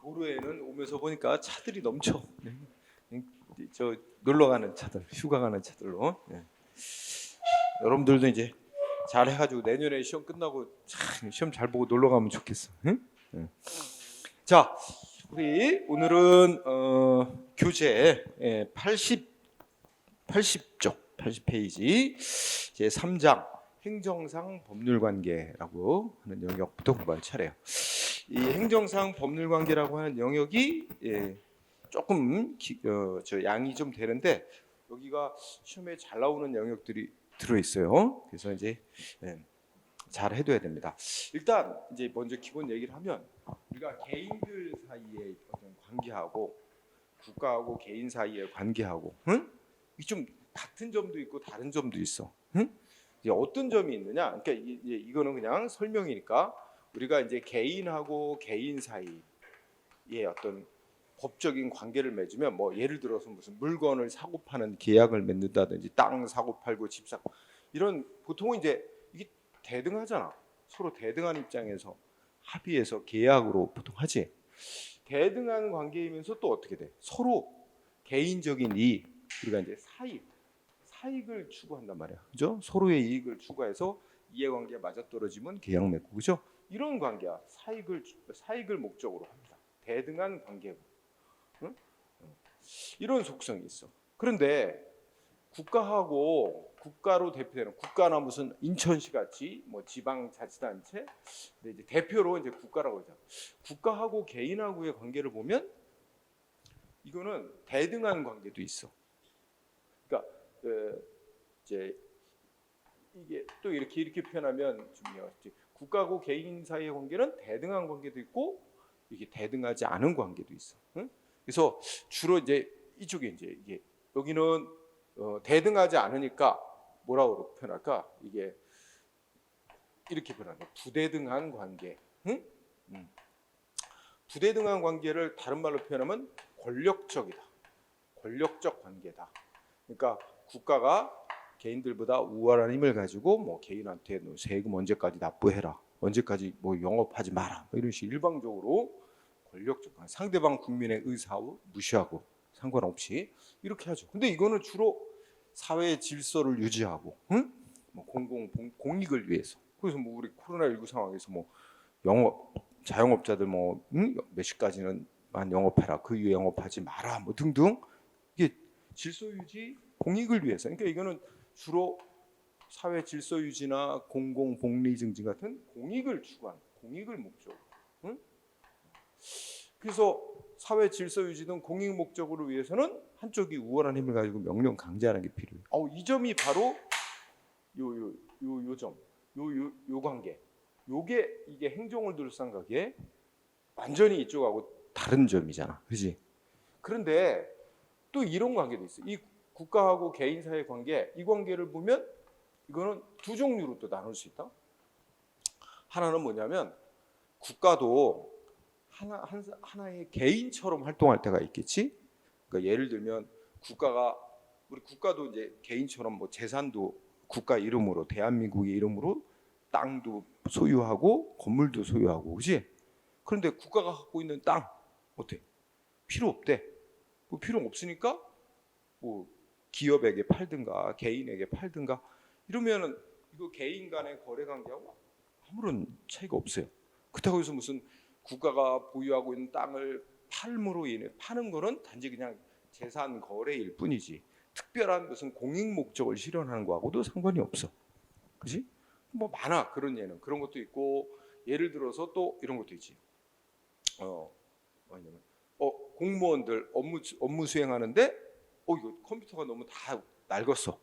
도로에는 오면서 보니까 차들이 넘쳐. 저 놀러 가는 차들, 휴가 가는 차들로. 여러분들도 이제 잘 해가지고 내년에 시험 끝나고 참 시험 잘 보고 놀러 가면 좋겠어. 응? 자, 우리 오늘은 교재 80페이지 제 3장 행정상 법률관계라고 하는 영역부터 공부할 차례예요. 이 행정상 법률관계라고 하는 영역이 조금 양이 좀 되는데 여기가 시험에 잘 나오는 영역들이 들어 있어요. 그래서 이제 잘 해둬야 됩니다. 일단 이제 먼저 기본 얘기를 하면 우리가 개인들 사이의 어떤 관계하고 국가하고 개인 사이의 관계하고, 이 좀 같은 점도 있고 다른 점도 있어. 이제 어떤 점이 있느냐? 그러니까 이거는 그냥 설명이니까 우리가 이제 개인하고 개인 사이의 어떤 법적인 관계를 맺으면 뭐 예를 들어서 무슨 물건을 사고 파는 계약을 맺는다든지 땅 사고 팔고 집 사고 이런 보통은 이제 이게 대등하잖아. 서로 대등한 입장에서 합의해서 계약으로 보통 하지. 대등한 관계이면서 또 어떻게 돼? 서로 개인적인 이익, 우리가 이제 사익을 추구한단 말이야. 그죠? 서로의 이익을 추구해서 이해관계가 맞아떨어지면 계약 맺고, 그죠? 이런 관계야. 사익을 목적으로 합니다. 대등한 관계고. 응? 이런 속성이 있어. 그런데 국가로 대표되는 국가나 무슨 인천시 같이 뭐 지방자치단체, 근데 이제 대표로 이제 국가라고 하죠. 국가하고 개인하고의 관계를 보면 이거는 대등한 관계도 있어. 그러니까 이제 이게 또 이렇게 표현하면 좀 국가하고 개인 사이의 관계는 대등한 관계도 있고 이게 대등하지 않은 관계도 있어. 응? 그래서 주로 이제 이쪽에 이제 이게 여기는 대등하지 않으니까 뭐라고 표현할까? 이게 이렇게 표현한다. 부대등한 관계. 응? 부대등한 관계를 다른 말로 표현하면 권력적이다. 권력적 관계다. 그러니까 국가가 개인들보다 우월한 힘을 가지고 뭐 개인한테 너 세금 언제까지 납부해라, 언제까지 뭐 영업하지 마라, 뭐 이런 식 일방적으로 권력적 상대방 국민의 의사を무시하고 상관없이 이렇게 하죠. 근데 이거는 주로 사회의 질서를 유지하고, 뭐 공익을 위해서. 그래서 뭐 우리 코로나19 상황에서 뭐 자영업자들 뭐 몇 시까지는만 영업해라, 그 이후에 영업하지 마라, 뭐 등등 이게 질서 유지, 공익을 위해서. 그러니까 이거는 주로 사회 질서 유지나 공공 복리 증진 같은 공익을 추구하는, 공익을 목적으로. 그래서 사회 질서 유지 등 공익 목적으로 위해서는 한쪽이 우월한 힘을 가지고 명령 강제하는 게 필요해요. 이 점이 바로 요 관계. 이게 행정을 둘러싼 관계 완전히 이쪽하고 다른 점이잖아. 그렇지? 그런데 또 이런 관계도 있어. 이 국가하고 개인 사이의 관계, 이 관계를 보면 이거는 두 종류로 또 나눌 수 있다. 하나는 뭐냐면 국가도 하나의 개인처럼 활동할 때가 있겠지. 그러니까 예를 들면 우리 국가도 이제 개인처럼 뭐 재산도 국가 이름으로, 대한민국의 이름으로 땅도 소유하고 건물도 소유하고, 그렇지? 그런데 국가가 갖고 있는 땅 어때? 필요 없대. 뭐 필요 없으니까 뭐 기업에게 팔든가 개인에게 팔든가 이러면은 이거 개인 간의 거래 관계하고 아무런 차이가 없어요. 그렇다고 해서 무슨 국가가 보유하고 있는 땅을 팔므로 인해 파는 거는 단지 그냥 재산 거래일 뿐이지 특별한 무슨 공익 목적을 실현하는 거하고도 상관이 없어. 그렇지? 뭐 많아 그런 예는. 그런 것도 있고 예를 들어서 또 이런 것도 있지. 뭐냐면 공무원들 업무 수행하는데 이거 컴퓨터가 너무 다 낡았어.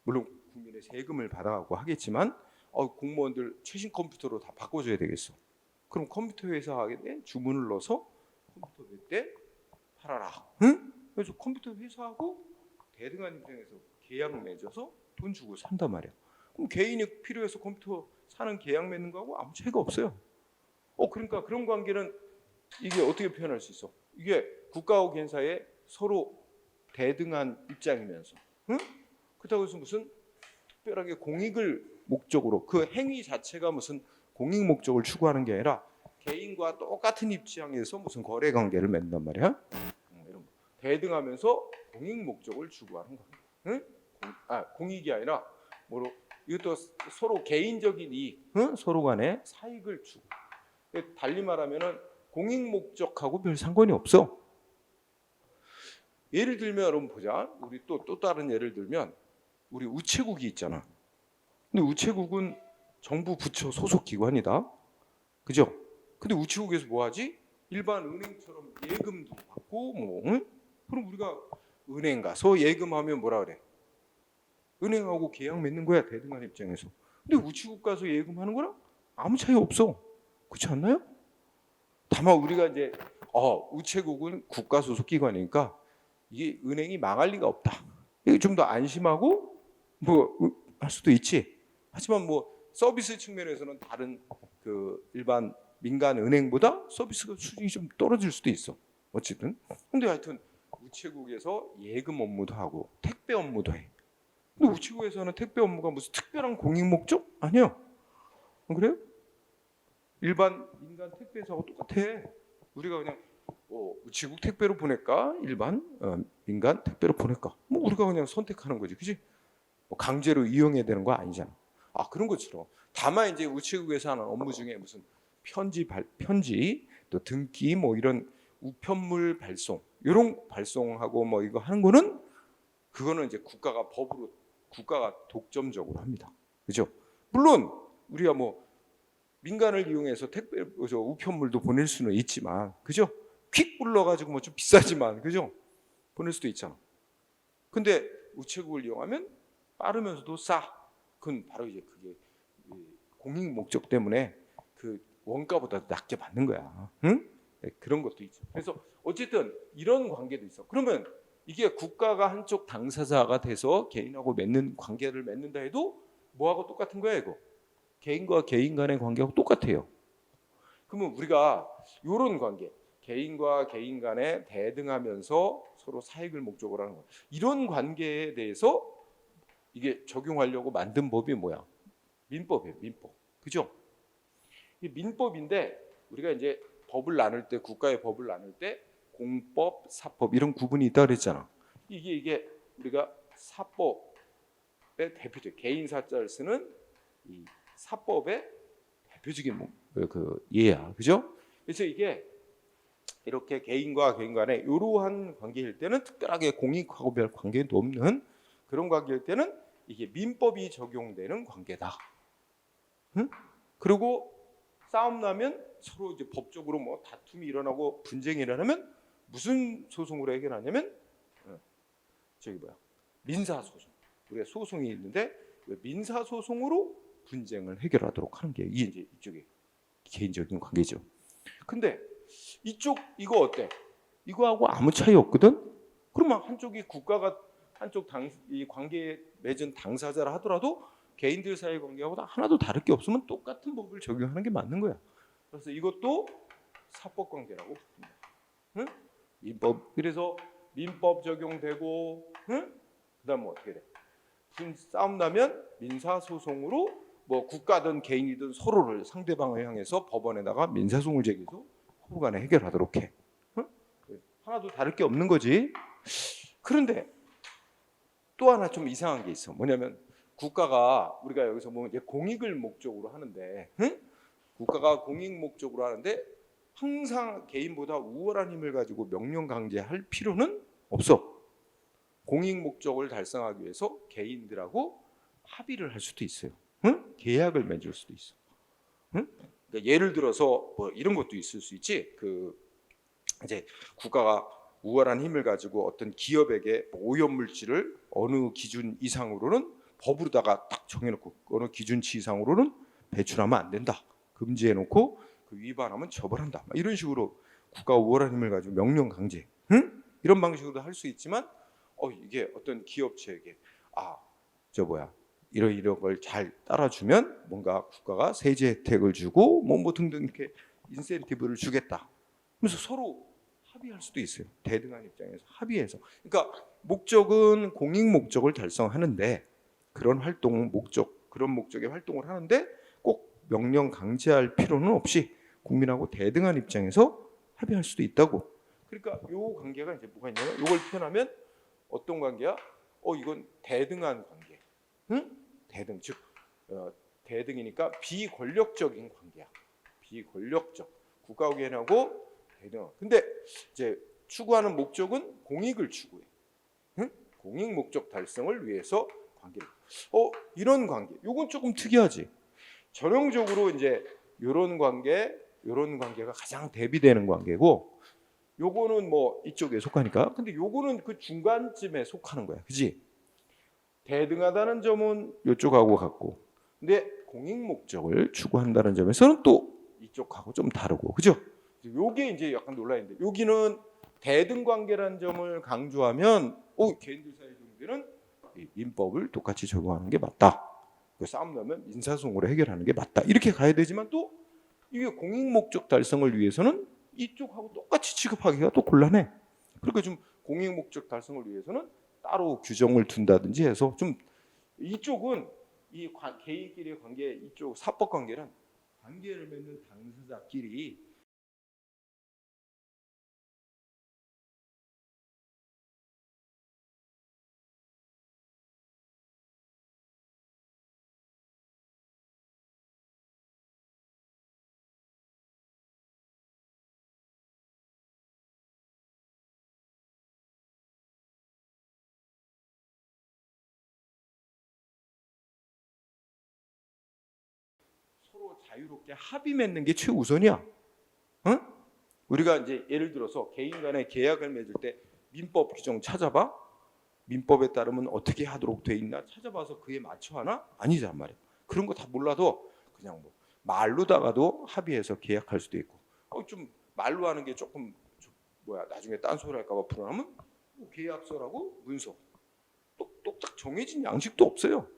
물론 국민의 세금을 받아가고 하겠지만 공무원들 최신 컴퓨터로 다 바꿔줘야 되겠어. 그럼 컴퓨터 회사에 주문을 넣어서 컴퓨터 몇 대 팔아라. 응? 그래서 컴퓨터 회사하고 대등한 입장에서 계약 맺어서 돈 주고 산단 말이야. 그럼 개인이 필요해서 컴퓨터 사는 계약 맺는 거하고 아무 차이가 없어요. 그러니까 그런 관계는 이게 어떻게 표현할 수 있어? 이게 국가하고 개인 사이에 서로 대등한 입장이면서, 그렇다고 해서 무슨 특별하게 공익을 목적으로 그 행위 자체가 무슨 공익 목적을 추구하는 게 아니라 개인과 똑같은 입장에서 무슨 거래 관계를 맺는단 말이야. 이런 대등하면서 공익 목적을 추구하는 관계. 응? 공익이 아니라 뭐로 이것도 서로 개인적인 이익, 응? 서로 간에 사익을 추구. 달리 말하면은 공익 목적하고 별 상관이 없어. 예를 들면 여러분 보자. 우리 또 다른 예를 들면 우리 우체국이 있잖아. 근데 우체국은 정부 부처 소속 기관이다. 그죠? 근데 우체국에서 뭐 하지? 일반 은행처럼 예금도 받고 뭐 응? 그럼 우리가 은행 가서 예금하면 뭐라 그래? 은행하고 계약 맺는 거야, 대등한 입장에서. 근데 우체국 가서 예금하는 거랑 아무 차이 없어. 그렇지 않나요? 다만 우리가 이제 우체국은 국가 소속 기관이니까 이게 은행이 망할 리가 없다. 이게 좀 더 안심하고 뭐 할 수도 있지. 하지만 뭐 서비스 측면에서는 다른 그 일반 민간 은행보다 서비스가 수준이 좀 떨어질 수도 있어. 어쨌든. 근데 하여튼 우체국에서 예금 업무도 하고 택배 업무도 해. 근데 우체국에서는 택배 업무가 무슨 특별한 공익 목적? 아니야. 그래요? 일반 민간 택배 회사하고 똑같아. 우리가 그냥 우체국 택배로 보낼까? 일반 민간 택배로 보낼까? 뭐 우리가 그냥 선택하는 거지, 그지? 뭐 강제로 이용해야 되는 거 아니잖아. 그런 것처럼. 다만 이제 우체국에서 하는 업무 중에 무슨 편지, 또 등기, 뭐 이런 우편물 발송, 이런 발송하고 뭐 이거 하는 거는 그거는 이제 국가가 독점적으로 합니다. 그죠? 물론 우리가 뭐 민간을 이용해서 우편물도 보낼 수는 있지만, 그죠? 퀵 불러가지고 뭐 좀 비싸지만, 그죠? 보낼 수도 있잖아. 근데 우체국을 이용하면 빠르면서도 싸. 그건 바로 이제 그게 공익 목적 때문에 그 원가보다 낮게 받는 거야. 응? 네, 그런 것도 있죠. 그래서 어쨌든 이런 관계도 있어. 그러면 이게 국가가 한쪽 당사자가 돼서 개인하고 맺는 관계를 맺는다 해도 뭐하고 똑같은 거야 이거? 개인과 개인 간의 관계하고 똑같아요. 그러면 우리가 이런 관계, 개인과 개인 간에 대등하면서 서로 사익을 목적으로 하는 거, 이런 관계에 대해서 이게 적용하려고 만든 법이 뭐야? 민법이에요, 민법. 그죠? 이 민법인데 우리가 이제 법을 나눌 때, 국가의 법을 나눌 때 공법, 사법 이런 구분이 있다 그랬잖아. 이게 우리가 사법의 대표적 개인 사자를 쓰는 이 사법의 대표적인 그 예야, 그죠? 그래서 이게 이렇게 개인과 개인 간에 이러한 관계일 때는 특별하게 공익하고 별 관계도 없는 그런 관계일 때는 이게 민법이 적용되는 관계다. 응? 그리고 싸움 나면 서로 이제 법적으로 뭐 다툼이 일어나고 분쟁이 일어나면 무슨 소송으로 해결하냐면 민사 소송. 우리가 소송이 있는데 민사 소송으로 분쟁을 해결하도록 하는 게 이게 이제 이쪽에 개인적인 관계죠. 근데 이거 어때? 이거하고 아무 차이 없거든. 그러면 한쪽이 국가가 이 관계에 맺은 당사자라 하더라도 개인들 사이 관계하고 하나도 다를 게 없으면 똑같은 법을 적용하는 게 맞는 거야. 그래서 이것도 사법 관계라고 부릅니다. 응? 민법. 그래서 민법 적용되고, 응? 그다음 뭐 어떻게 돼? 싸움 나면 민사 소송으로 뭐 국가든 개인이든 서로를 상대방을 향해서 법원에다가 민사소송을 제기해서 서로간에 해결하도록 해. 응? 하나도 다를 게 없는 거지. 그런데 또 하나 좀 이상한 게 있어. 뭐냐면 국가가 우리가 여기서 뭐 이제 공익을 목적으로 하는데, 응? 국가가 공익 목적으로 하는데 항상 개인보다 우월한 힘을 가지고 명령 강제할 필요는 없어. 공익 목적을 달성하기 위해서 개인들하고 합의를 할 수도 있어요. 응? 계약을 맺을 수도 있어. 응? 그러니까 예를 들어서 뭐 이런 것도 있을 수 있지. 이제 국가가 우월한 힘을 가지고 어떤 기업에게 오염물질을 어느 기준 이상으로는 법으로다가 딱 정해놓고 어느 기준치 이상으로는 배출하면 안 된다. 금지해놓고 그 위반하면 처벌한다. 이런 식으로 국가가 우월한 힘을 가지고 명령 강제, 응? 이런 방식으로도 할 수 있지만 이게 어떤 기업체에게 이런 걸 잘 따라주면 뭔가 국가가 세제 혜택을 주고 뭐 등등 이렇게 인센티브를 주겠다. 그래서 서로 합의할 수도 있어요. 대등한 입장에서 합의해서. 그러니까 목적은 공익 목적을 달성하는데 그런 목적의 활동을 하는데 꼭 명령 강제할 필요는 없이 국민하고 대등한 입장에서 합의할 수도 있다고. 그러니까 요 관계가 이제 뭐가 있냐면 요걸 표현하면 어떤 관계야? 이건 대등한 관계. 응? 대등 즉 대등이니까 비권력적인 관계야. 비권력적 국가기관하고 대등. 근데 이제 추구하는 목적은 공익을 추구해. 응? 공익 목적 달성을 위해서 관계를. 이런 관계. 요건 조금 특이하지. 전형적으로 이제 요런 관계가 가장 대비되는 관계고 요거는 뭐 이쪽에 속하니까. 근데 요거는 그 중간쯤에 속하는 거야. 그지? 대등하다는 점은 이쪽하고 같고. 근데 공익 목적을 추구한다는 점에서는 또 이쪽하고 좀 다르고. 그죠? 요게 이제 약간 논란인데 여기는 대등 관계라는 점을 강조하면 개인들 사이 경제는 민법을 똑같이 적용하는 게 맞다. 그 싸움 나면 민사소송으로 해결하는 게 맞다. 이렇게 가야 되지만 또 이게 공익 목적 달성을 위해서는 이쪽하고 똑같이 취급하기가 또 곤란해. 그러니까 좀 공익 목적 달성을 위해서는 따로 규정을 둔다든지 해서 좀 이쪽은 이 개인끼리의 관계, 이쪽 사법 관계는 관계를 맺는 당사자끼리 서로 자유롭게 합의 맺는 게 최우선이야. 응? 우리가 이제 예를 들어서 개인 간의 계약을 맺을 때 민법 규정 찾아봐. 민법에 따르면 어떻게 하도록 돼 있나 찾아봐서 그에 맞춰 하나? 아니란 말이야. 그런 거 다 몰라도 그냥 뭐 말로다가도 합의해서 계약할 수도 있고. 좀 말로 하는 게 조금 나중에 딴소리 할까 봐 불안하면 계약서라고 문서 똑딱 정해진 양식도 없어요.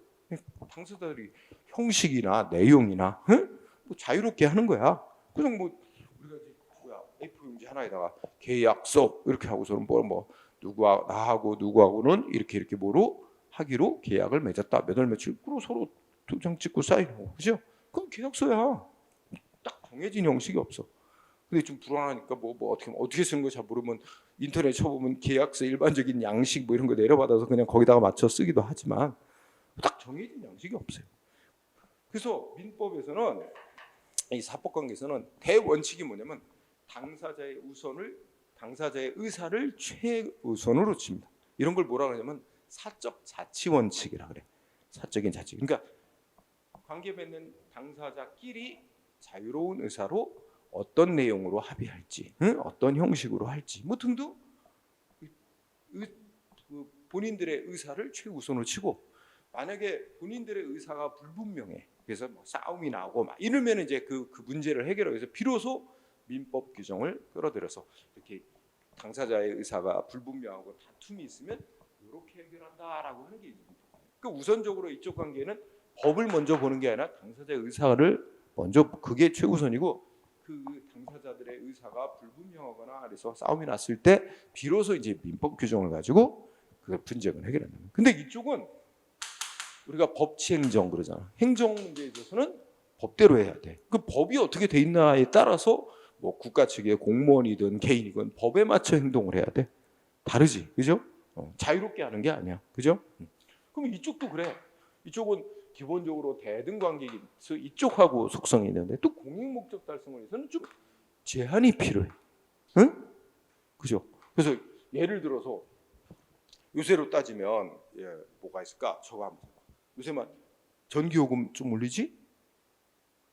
당사자들이 형식이나 내용이나 뭐 자유롭게 하는 거야. 그냥 뭐 우리가 이제 A4 용지 하나에다가 계약서 이렇게 하고서는 뭐 누구하고는 이렇게 뭐로 하기로 계약을 맺었다. 몇 월 며칠 그리고 서로 도장 찍고 사인하고 그죠? 그럼 계약서야. 딱 정해진 형식이 없어. 근데 좀 불안하니까 뭐 어떻게 쓰는 거 잘 모르면 인터넷 쳐보면 계약서 일반적인 양식 뭐 이런 거 내려받아서 그냥 거기다가 맞춰 쓰기도 하지만 딱 정해진 양식이 없어요. 그래서 민법에서는 이 사법관계에서는 대원칙이 뭐냐면 당사자의 의사를 최우선으로 칩니다. 이런 걸 뭐라 그러냐면 사적 자치 원칙이라 그래. 사적인 자치. 그러니까 관계 맺는 당사자끼리 자유로운 의사로 어떤 내용으로 합의할지, 어떤 형식으로 할지 뭐 등등 본인들의 의사를 최우선으로 치고 만약에 본인들의 의사가 불분명해. 그래서 뭐 싸움이 나고 막 이러면 이제 그 문제를 해결하기 위해서 비로소 민법 규정을 끌어들여서 이렇게 당사자의 의사가 불분명하고 다툼이 있으면 이렇게 해결한다라고 하는 게 있습니다. 그 우선적으로 이쪽 관계는 법을 먼저 보는 게 아니라 당사자의 의사를 먼저 그게 최우선이고 그 당사자들의 의사가 불분명하거나 그래서 싸움이 났을 때 비로소 이제 민법 규정을 가지고 그 분쟁을 해결한다. 근데 이쪽은 우리가 법치행정 그러잖아. 행정 문제에 있어서는 법대로 해야 돼. 그 법이 어떻게 돼 있나에 따라서 뭐 국가 측의 공무원이든 개인이든 법에 맞춰 행동을 해야 돼. 다르지, 그죠? 자유롭게 하는 게 아니야, 그죠? 그럼 이쪽도 그래. 이쪽은 기본적으로 대등 관계에서 이쪽하고 속성이 있는데 또 공익 목적 달성을 위해서는 좀 제한이 필요해. 응? 그죠? 그래서 예를 들어서 요새로 따지면 뭐가 있을까? 저거 한번 요새만 전기요금 좀 올리지?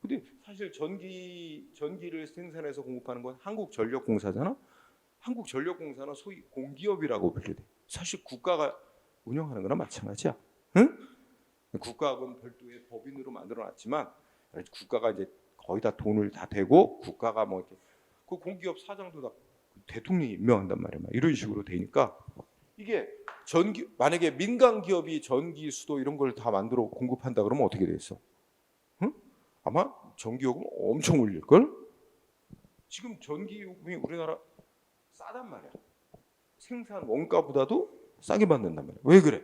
근데 사실 전기를 생산해서 공급하는 건 한국전력공사잖아. 한국전력공사는 소위 공기업이라고 불리대. 사실 국가가 운영하는 거나 마찬가지야. 응? 국가하고는 별도의 법인으로 만들어놨지만 국가가 이제 거의 다 돈을 다 대고 국가가 뭐 이렇게 그 공기업 사장도 다 대통령이 임명한단 말이야. 이런 식으로 되니까 이게 만약에 민간 기업이 전기, 수도 이런 걸 다 만들어 공급한다 그러면 어떻게 되겠어? 응? 아마 전기요금 엄청 올릴 걸? 지금 전기요금이 우리나라 싸단 말이야. 생산 원가보다도 싸게 받는단 말이야. 왜 그래?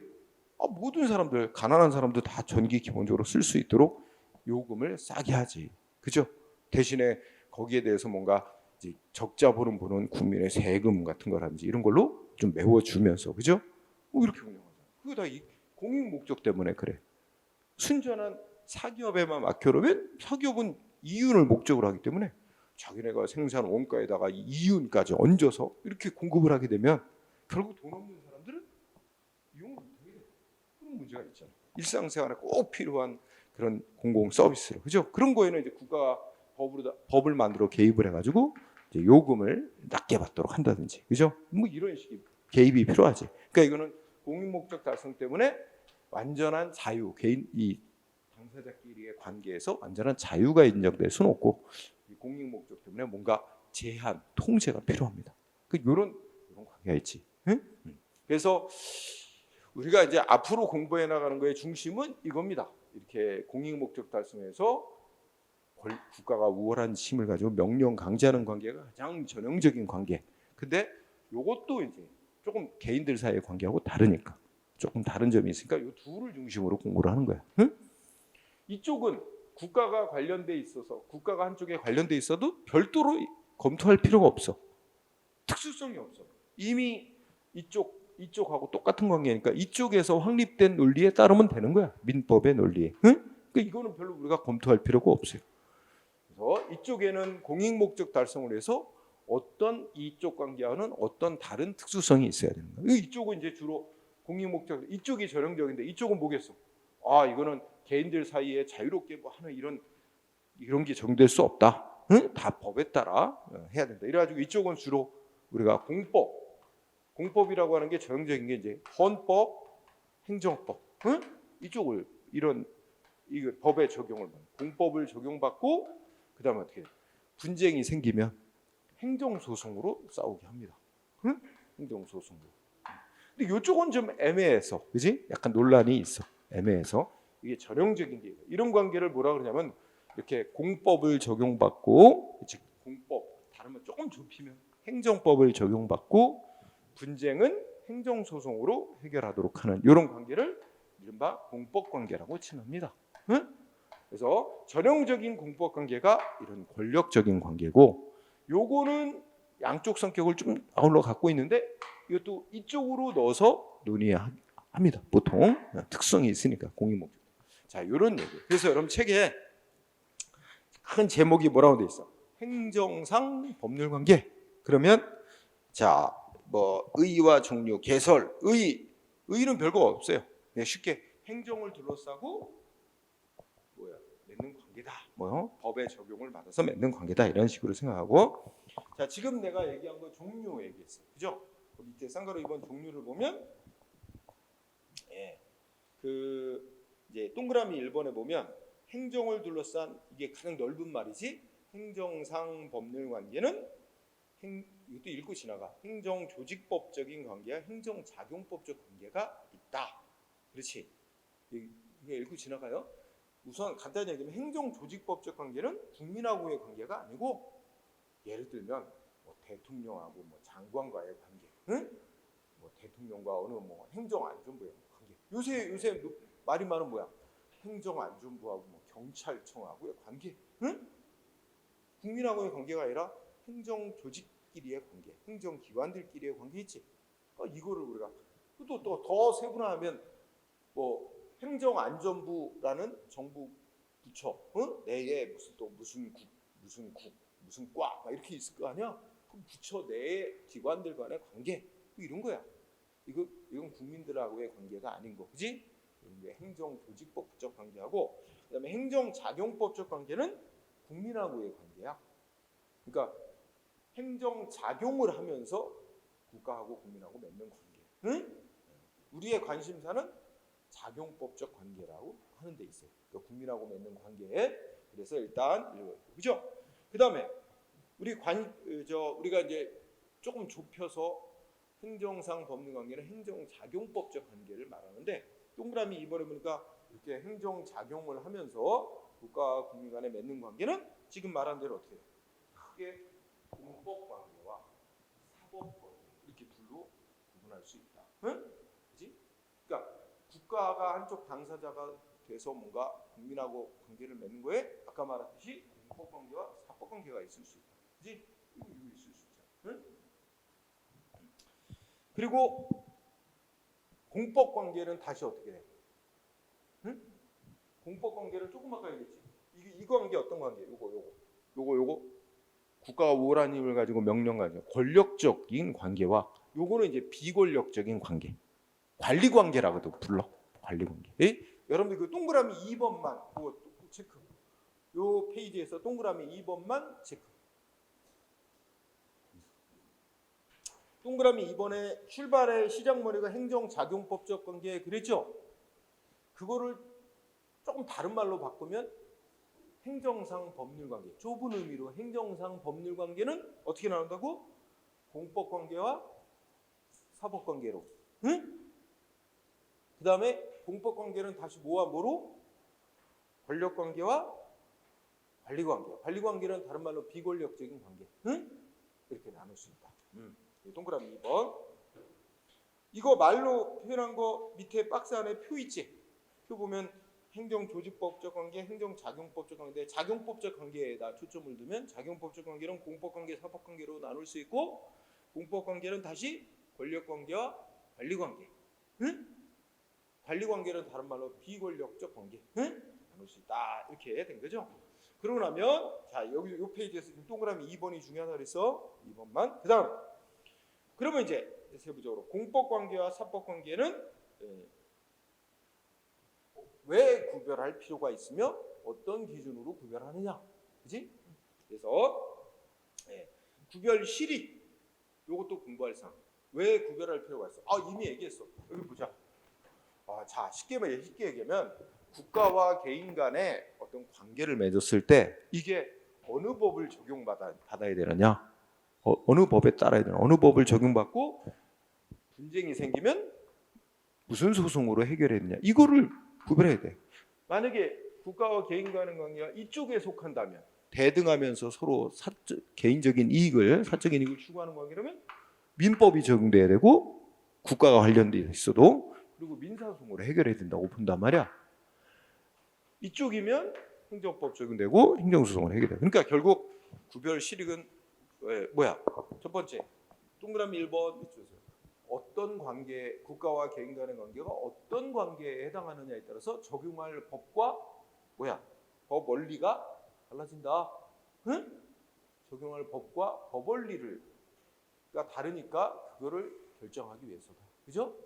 모든 사람들, 가난한 사람들 다 전기 기본적으로 쓸 수 있도록 요금을 싸게 하지. 그죠? 대신에 거기에 대해서 뭔가 이제 적자 보는 국민의 세금 같은 거라든지 이런 걸로 좀 메워주면서 그죠? 이렇게 운영하잖아. 그거 다 이 공익 목적 때문에 그래. 순전한 사기업에만 맡겨놓으면 사기업은 이윤을 목적으로 하기 때문에 자기네가 생산 원가에다가 이윤까지 얹어서 이렇게 공급을 하게 되면 결국 돈 없는 사람들은 이용을 못하게 돼. 그런 문제가 있잖아. 일상생활에 꼭 필요한 그런 공공 서비스로 그죠? 그런 거에는 이제 국가 법을 만들어 개입을 해가지고 이제 요금을 낮게 받도록 한다든지 그죠? 뭐 이런 식의 개입이 필요하지. 그러니까 이거는 공익 목적 달성 때문에 완전한 자유, 개인 이 당사자끼리의 관계에서 완전한 자유가 인정될 수는 없고 공익 목적 때문에 뭔가 제한, 통제가 필요합니다. 이런 관계가 있지. 응? 그래서 우리가 이제 앞으로 공부해 나가는 거의 중심은 이겁니다. 이렇게 공익 목적 달성에서 국가가 우월한 힘을 가지고 명령 강제하는 관계가 가장 전형적인 관계. 근데 이것도 이제 조금 개인들 사이의 관계하고 다르니까 조금 다른 점이 있으니까 이 둘을 중심으로 공부를 하는 거야. 응? 이쪽은 국가가 관련돼 있어서 국가가 한쪽에 관련돼 있어도 별도로 검토할 필요가 없어. 특수성이 없어. 이미 이쪽하고 똑같은 관계니까 이쪽에서 확립된 논리에 따르면 되는 거야. 민법의 논리에. 응? 그러니까 이거는 별로 우리가 검토할 필요가 없어요. 그래서 이쪽에는 공익 목적 달성을 해서 어떤 이쪽 관계와는 어떤 다른 특수성이 있어야 되는 거야. 이쪽은 이제 주로 공익 목적 이쪽이 전형적인데 이쪽은 뭐겠어? 이거는 개인들 사이에 자유롭게 뭐 하는 이런 게 적용될 수 없다. 응? 다 법에 따라 해야 된다. 이래가지고 이쪽은 주로 우리가 공법이라고 하는 게 전형적인 게 이제 헌법, 행정법. 응? 이쪽을 이거 법에 적용을 공법을 적용받고 그다음에 어떻게 분쟁이 생기면 행정소송으로 싸우게 합니다. 응? 행정소송으로. 근데 이쪽은 좀 애매해서, 그지? 약간 논란이 있어. 애매해서 이게 전형적인 게 이런 관계를 뭐라 그러냐면 이렇게 공법을 적용받고, 즉 공법 다르면 조금 좁히면 행정법을 적용받고 분쟁은 행정소송으로 해결하도록 하는 이런 관계를 이른바 공법관계라고 칭합니다. 응? 그래서 전형적인 공법관계가 이런 권력적인 관계고, 요거는 양쪽 성격을 좀 아울러 갖고 있는데 이것도 이쪽으로 넣어서 논의합니다. 보통 특성이 있으니까 공익목적. 자, 이런 얘기. 그래서 여러분 책에 큰 제목이 뭐라고 돼 있어? 행정상 법률관계. 그러면 자, 뭐 의와 종류, 개설, 의는 별거 없어요. 그냥 쉽게 행정을 둘러싸고 맺는 관계다. 법의 적용을 받아서 맺는 관계다. 이런 식으로 생각하고. 자, 지금 내가 얘기한 거 종류 얘기했어. 그죠? 그 밑에 쌍가루 2번 종류를 보면 이제 동그라미 1번에 보면 행정을 둘러싼 이게 가장 넓은 말이지. 행정상 법률 관계는 이것도 읽고 지나가. 행정조직법적인 관계와 행정작용법적 관계가 있다. 그렇지? 이게 읽고 지나가요. 우선 간단히 얘기하면 행정조직법적 관계는 국민하고의 관계가 아니고 예를 들면 뭐 대통령하고 뭐 장관과의 관계, 응? 뭐 대통령과 어느 뭐 행정안전부의 관계. 요새 말이 많은 뭐야? 행정안전부하고 뭐 경찰청하고의 관계, 응? 국민하고의 관계가 아니라 행정조직끼리의 관계, 행정기관들끼리의 관계 있지. 이거를 우리가 또 더 세분화하면 뭐 행정안전부라는 정부 부처 내에 무슨 과 이렇게 있을 거 아니야? 그럼 부처 내의 기관들 간의 관계 이런 거야. 이건 국민들하고의 관계가 아닌 거, 그지? 행정조직법적 관계하고 그다음에 행정작용법적 관계는 국민하고의 관계야. 그러니까 행정작용을 하면서 국가하고 국민하고 맺는 관계. 응? 우리의 관심사는 작용법적 관계라고 하는 데 있어요. 그러니까 국민하고 맺는 관계에 그래서 일단 그죠? 그다음에 우리가 이제 조금 좁혀서 행정상 법률 관계는 행정작용법적 관계를 말하는데 동그라미 2번에 보니까 이렇게 행정작용을 하면서 국가와 국민 간에 맺는 관계는 지금 말한 대로 어떻게 해요? 크게 공법 관계와 사법 관계 이렇게 둘로 구분할 수 있다. 응? 그렇지? 그러니까 국가가 한쪽 당사자가 돼서 뭔가 국민하고 관계를 맺는 거에 아까 말했듯이 공법 관계와 사법 사법관계가 있을 수 있다. 그지? 이거 있을 수 있잖아. 응? 그리고 공법관계는 다시 어떻게 돼? 응? 공법관계는 조금 아까 얘기했지. 이 관계 어떤 관계? 요거 국가가 우월한 힘을 가지고 명령 가지고 권력적인 관계와 요거는 이제 비권력적인 관계. 관리 관계라고도 불러. 관리 관계. 예? 여러분들 그 동그라미 2번만 그거 체크. 요 페이지에서 동그라미 2번만 체크. 동그라미 2번에 출발의 시작머리가 행정작용법적 관계 그랬죠? 그거를 조금 다른 말로 바꾸면 행정상 법률관계, 좁은 의미로 행정상 법률관계는 어떻게 나온다고? 공법관계와 사법관계로. 응? 그 다음에 공법관계는 다시 뭐와 뭐로? 권력관계와 관리관계. 관리관계는 다른 말로 비권력적인 관계. 응? 이렇게 나눌 수 있다. 동그라미 2번. 이거 말로 표현한 거 밑에 박스 안에 표 있지? 표 보면 행정조직법적 관계, 행정작용법적 관계, 작용법적 관계에다 초점을 두면 작용법적 관계는 공법관계, 사법관계로 나눌 수 있고 공법관계는 다시 권력관계와 관리관계. 응? 관리관계는 다른 말로 비권력적 관계. 응? 나눌 수 있다. 이렇게 된 거죠. 그러고 나면 자 여기 이 페이지에서 지금 동그라미 2번이 중요하다 그래서 2번만. 그다음 그러면 이제 세부적으로 공법관계와 사법관계는 왜 구별할 필요가 있으며 어떤 기준으로 구별하느냐, 그지? 그래서 구별 실익 요것도 공부할 사항. 왜 구별할 필요가 있어? 이미 얘기했어. 여기 보자. 자 쉽게 얘기하면 국가와 개인 간의 어떤 관계를 맺었을 때 이게 어느 법을 적용받아야 되느냐, 어느 법에 따라야 되느냐, 어느 법을 적용받고 분쟁이 생기면 무슨 소송으로 해결해야 되느냐, 이거를 구별해야 돼. 만약에 국가와 개인 간의 관계가 이쪽에 속한다면 대등하면서 서로 개인적인 이익을, 사적인 이익을 추구하는 관계라면 민법이 적용돼야 되고 국가가 관련돼 있어도 그리고 민사소송으로 해결해야 된다고 본단 말이야. 이쪽이면 행정법 적용되고 행정소송으로 해결돼. 그러니까 결국 구별 실익은 뭐야? 첫 번째 동그라미 1번 밑줄에서 어떤 관계, 국가와 개인 간의 관계가 어떤 관계에 해당하느냐에 따라서 적용할 법과 법 원리가 달라진다. 응? 적용할 법과 법 원리가 다르니까 그거를 결정하기 위해서다. 그죠?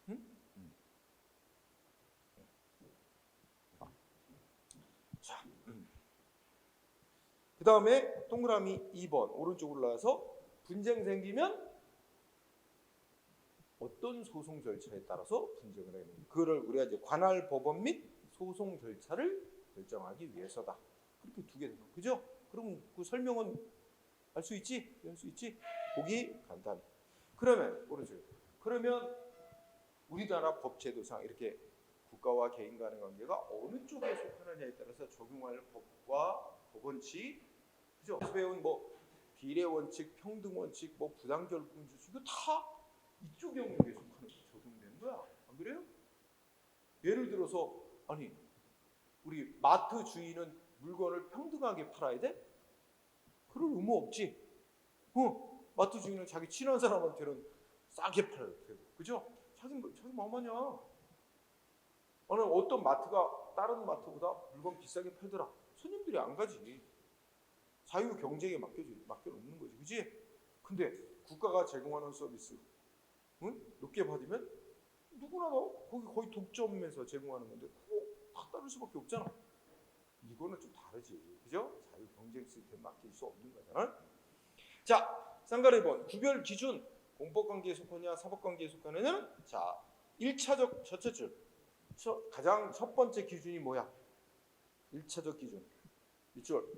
응? 자, 그 다음에 동그라미 2번 오른쪽으로 올라가서 분쟁 생기면 어떤 소송 절차에 따라서 분쟁을 해야 되는지 그거를 우리가 이제 관할 법원 및 소송 절차를 결정하기 위해서다. 그렇게 두 개 되는 그죠? 그럼 그 설명은 할 수 있지? 할 수 있지? 보기 간단해. 그러면 오른쪽. 그러면 우리나라 법제도상 이렇게 국가와 개인 간의 관계가 어느 쪽에 속하느냐에 따라서 적용할 법과 법원칙, 그죠? 배운 뭐 비례 원칙, 평등 원칙, 뭐 부당결권 주식 이거 다 이쪽 영역에 속하는 적용되는 거야. 안 그래요? 예를 들어서 아니 우리 마트 주인은 물건을 평등하게 팔아야 돼? 그럴 의무 없지. 마트 주인은 자기 친한 사람한테는 싸게 팔아야 되고, 그죠? 자기 마음이야. 어떤 마트가 다른 마트보다 물건 비싸게 팔더라. 손님들이 안 가지. 자유 경쟁에 맡겨놓는 거지, 그지? 근데 국가가 제공하는 서비스 높게 받으면 누구나 거의 독점에서 제공하는 건데 그거 다 따를 수밖에 없잖아. 이거는 좀 다르지, 그죠? 자유 경쟁 시스템 맡길 수 없는 거잖아. 자, 쌍가리 번 구별 기준 공법관계에 속하냐 사법관계에 속하느냐는 자 1차적 첫째 줄 가장 첫 번째 기준이 뭐야? 1차적 기준 이쪽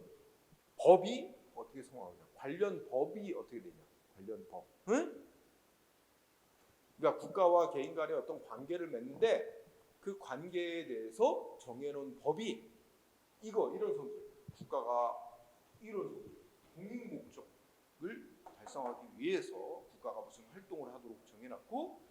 법이 어떻게 성하느냐, 관련 법이 어떻게 되냐, 관련 법. 응? 그러니까 국가와 개인 간의 어떤 관계를 맺는데 그 관계에 대해서 정해놓은 법이 이런 성질, 국가가 이런 공익 목적을 달성하기 위해서 국가가 무슨 활동을 하도록 정해놨고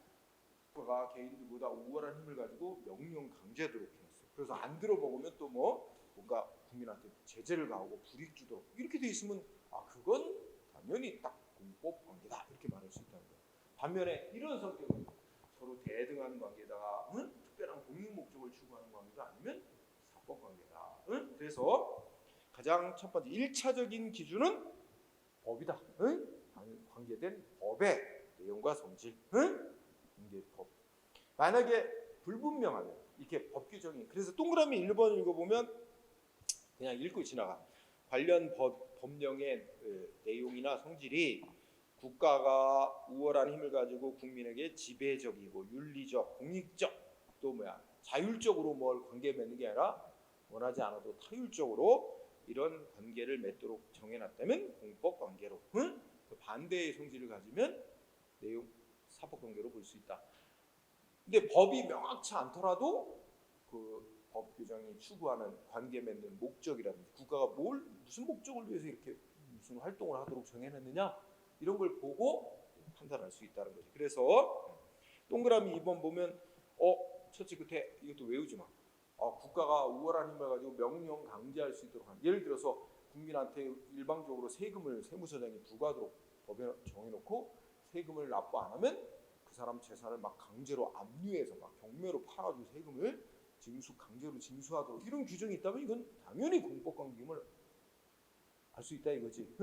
국가가 개인들보다 우월한 힘을 가지고 명령 강제하도록 해놨어. 그래서 안 들어먹으면 또 뭔가 국민한테 제재를 가하고 불이익 주도록 이렇게 돼 있으면 그건 당연히 딱 공법 관계다 이렇게 말할 수 있다는 거예요. 반면에 이런 성격은 서로 대등한 관계다가 특별한 공익 목적을 추구하는 관계가 아니면 사법 관계다. 그래서 가장 첫 번째 1차적인 기준은 법이다. 관계된 법의 내용과 성질. 이게 법. 만약에 불분명하면 이렇게 법 규정이 그래서 동그라미 1번 읽어보면 그냥 읽고 지나가. 관련 법령의 내용이나 성질이 국가가 우월한 힘을 가지고 국민에게 지배적이고 윤리적, 공익적 또 자율적으로 뭘 관계 맺는 게 아니라 원하지 않아도 타율적으로 이런 관계를 맺도록 정해놨다면 공법 관계로 그 반대의 성질을 가지면 내용 사법 관계로 볼 수 있다. 근데 법이 명확치 않더라도 그 법 규정이 추구하는 관계 맺는 목적이라든지 국가가 무슨 목적을 위해서 이렇게 무슨 활동을 하도록 정해놨느냐 이런 걸 보고 판단할 수 있다는 거지. 그래서 동그라미 2번 보면 첫째 끝에 이것도 외우지 마. 국가가 우월한 힘을 가지고 명령 강제할 수 있도록 하는. 예를 들어서 국민한테 일방적으로 세금을 세무서장이 부과하도록 법에 정해놓고 세금을 납부 안 하면 그 사람 재산을 막 강제로 압류해서 막 경매로 팔아가지고 세금을 강제로 징수하도록 이런 규정이 있다면 이건 당연히 공법관계임을 알 수 있다 이거지.